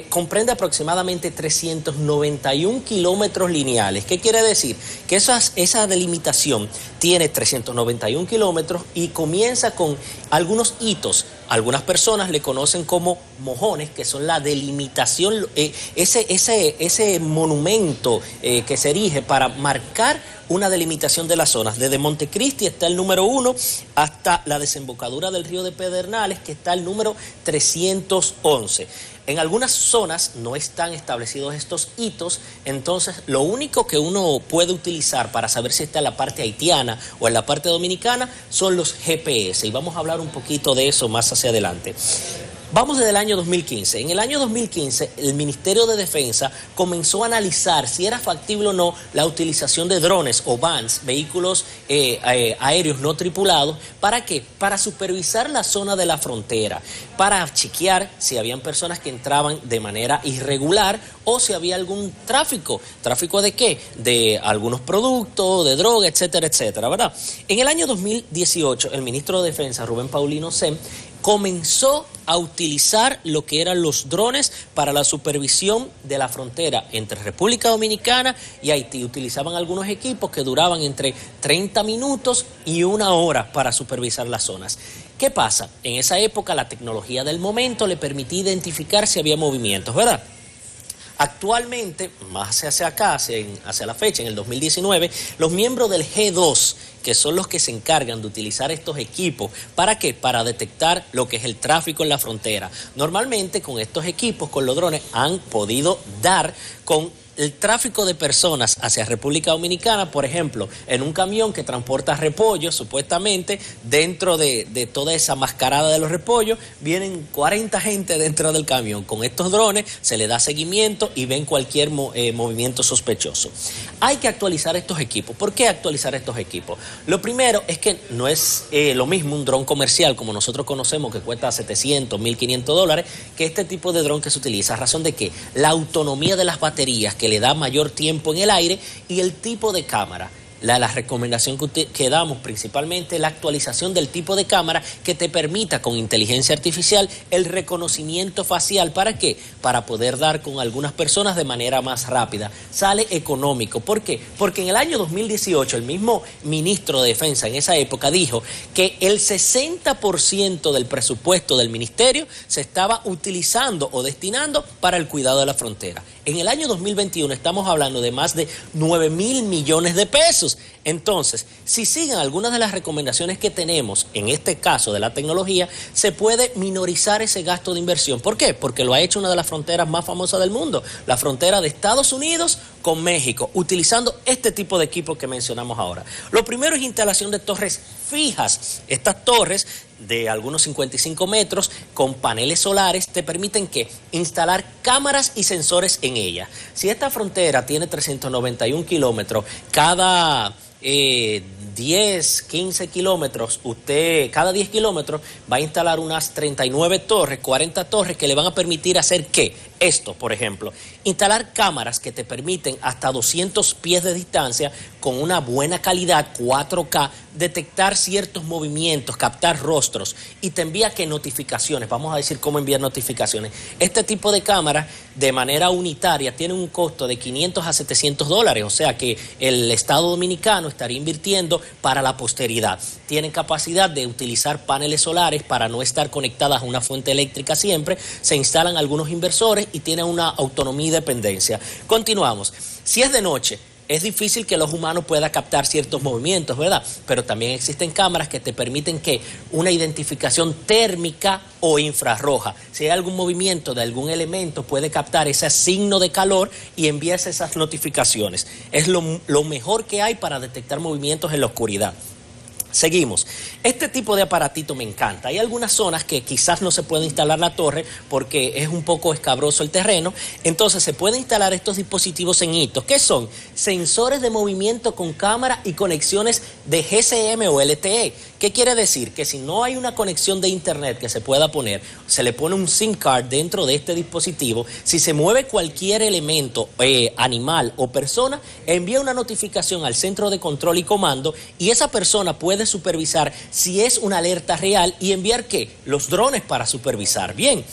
comprende aproximadamente 391 kilómetros lineales. ¿Qué quiere decir? Que esa delimitación tiene 391 kilómetros y comienza con algunos hitos. Algunas personas le conocen como mojones, que son la delimitación, ese monumento que se erige para marcar una delimitación de las zonas. Desde Montecristi está el número 1 hasta la desembocadura del río de Pedernales, que está el número 311. En algunas zonas no están establecidos estos hitos, entonces lo único que uno puede utilizar para saber si está en la parte haitiana o en la parte dominicana son los GPS, y vamos a hablar un poquito de eso más hacia adelante. Vamos desde el año 2015. En el año 2015, el Ministerio de Defensa comenzó a analizar si era factible o no la utilización de drones o vans, vehículos aéreos no tripulados. ¿Para qué? Para supervisar la zona de la frontera, para chequear si habían personas que entraban de manera irregular o si había algún tráfico. ¿Tráfico de qué? De algunos productos, de droga, etcétera, etcétera, ¿verdad? En el año 2018, el ministro de Defensa, Rubén Paulino Sem, comenzó a utilizar lo que eran los drones para la supervisión de la frontera entre República Dominicana y Haití. Utilizaban algunos equipos que duraban entre 30 minutos y 1 hora para supervisar las zonas. ¿Qué pasa? En esa época la tecnología del momento le permitía identificar si había movimientos, ¿verdad? Actualmente, más hacia acá, hacia la fecha, en el 2019, los miembros del G2, que son los que se encargan de utilizar estos equipos, ¿para qué? Para detectar lo que es el tráfico en la frontera. Normalmente con estos equipos, con los drones, han podido dar con el tráfico de personas hacia República Dominicana, por ejemplo, en un camión que transporta repollos, supuestamente, dentro de toda esa mascarada de los repollos, vienen 40 gente dentro del camión. Con estos drones se le da seguimiento y ven cualquier movimiento sospechoso. Hay que actualizar estos equipos. ¿Por qué actualizar estos equipos? Lo primero es que no es lo mismo un dron comercial como nosotros conocemos, que cuesta 700, 1.500 dólares, que este tipo de dron que se utiliza. ¿A razón de qué? La autonomía de las baterías, que le da mayor tiempo en el aire, y el tipo de cámara. la recomendación que damos principalmente la actualización del tipo de cámara que te permita con inteligencia artificial el reconocimiento facial. ¿Para qué? Para poder dar con algunas personas de manera más rápida. Sale económico. ¿Por qué? Porque en el año 2018 el mismo ministro de Defensa en esa época dijo que el 60% del presupuesto del ministerio se estaba utilizando o destinando para el cuidado de la frontera. En el año 2021 estamos hablando de más de 9.000 millones de pesos. Entonces, si siguen algunas de las recomendaciones que tenemos, en este caso de la tecnología, se puede minorizar ese gasto de inversión. ¿Por qué? Porque lo ha hecho una de las fronteras más famosas del mundo, la frontera de Estados Unidos con México, utilizando este tipo de equipo que mencionamos ahora. Lo primero es instalación de torres fijas. Estas torres de algunos 55 metros con paneles solares te permiten que instalar cámaras y sensores en ella. Si esta frontera tiene 391 kilómetros, cada 10, 15 kilómetros, usted cada 10 kilómetros va a instalar unas 39 torres, 40 torres que le van a permitir hacer ¿qué? Esto, por ejemplo, instalar cámaras que te permiten hasta 200 pies de distancia con una buena calidad 4K, detectar ciertos movimientos, captar rostros y te envía ¿qué? Notificaciones. Vamos a decir cómo enviar notificaciones. Este tipo de cámaras de manera unitaria tiene un costo de $500 a $700, o sea que el Estado Dominicano estaría invirtiendo para la posteridad. Tienen capacidad de utilizar paneles solares para no estar conectadas a una fuente eléctrica siempre. Se instalan algunos inversores y tienen una autonomía y dependencia. Continuamos. Si es de noche, es difícil que los humanos puedan captar ciertos movimientos, ¿verdad? Pero también existen cámaras que te permiten que una identificación térmica o infrarroja. Si hay algún movimiento de algún elemento, puede captar ese signo de calor y enviarse esas notificaciones. Es lo mejor que hay para detectar movimientos en la oscuridad. Seguimos. Este tipo de aparatito me encanta. Hay algunas zonas que quizás no se puede instalar la torre porque es un poco escabroso el terreno. Entonces se puede instalar estos dispositivos en hitos. ¿Qué son? Sensores de movimiento con cámara y conexiones de GSM o LTE. ¿Qué quiere decir? Que si no hay una conexión de internet que se pueda poner, se le pone un SIM card dentro de este dispositivo. Si se mueve cualquier elemento, animal o persona, envía una notificación al centro de control y comando y esa persona puede supervisar si es una alerta real y enviar ¿qué? Los drones para supervisar. Bien.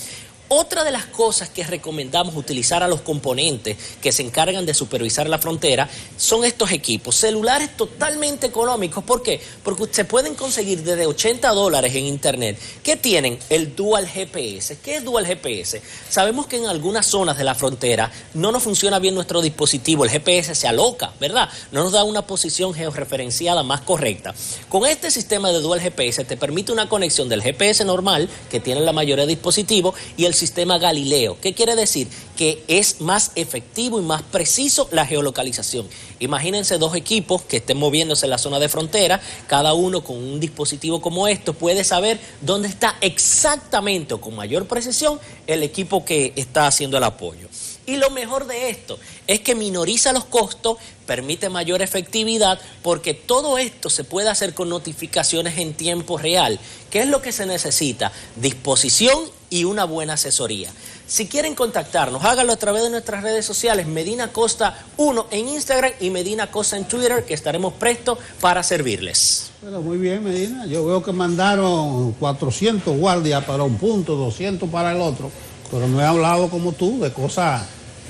Otra de las cosas que recomendamos utilizar a los componentes que se encargan de supervisar la frontera son estos equipos, celulares totalmente económicos. ¿Por qué? Porque se pueden conseguir desde $80 en internet. ¿Qué tienen? El Dual GPS. ¿Qué es Dual GPS? Sabemos que en algunas zonas de la frontera no nos funciona bien nuestro dispositivo, el GPS se aloca, ¿verdad? No nos da una posición georreferenciada más correcta. Con este sistema de Dual GPS te permite una conexión del GPS normal que tienen la mayoría de dispositivos y el sistema Galileo. ¿Qué quiere decir? Que es más efectivo y más preciso la geolocalización. Imagínense dos equipos que estén moviéndose en la zona de frontera, cada uno con un dispositivo como esto puede saber dónde está exactamente o con mayor precisión el equipo que está haciendo el apoyo. Y lo mejor de esto es que minoriza los costos, permite mayor efectividad, porque todo esto se puede hacer con notificaciones en tiempo real. ¿Qué es lo que se necesita? Disposición y una buena asesoría. Si quieren contactarnos, háganlo a través de nuestras redes sociales, Medina Costa 1 en Instagram y Medina Costa en Twitter, que estaremos prestos para servirles. Bueno, muy bien, Medina. Yo veo que mandaron 400 guardias para un punto, 200 para el otro, pero no he hablado como tú de cosas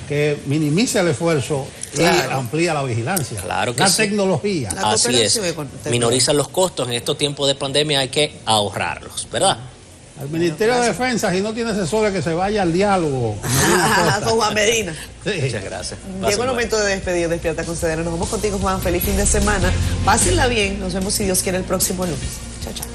que minimiza el esfuerzo y amplía la vigilancia. Claro que la sí. tecnología. Así es. Minorizan los costos. En estos tiempos de pandemia hay que ahorrarlos, ¿verdad? Al Ministerio de Defensa, si no tiene asesores, que se vaya al diálogo con Juan Medina. Sí. Muchas gracias. Llegó el momento de despedir Despierta con CDN. Nos vamos contigo, Juan. Feliz fin de semana. Pásenla bien. Nos vemos, si Dios quiere, el próximo lunes. Chao, chao.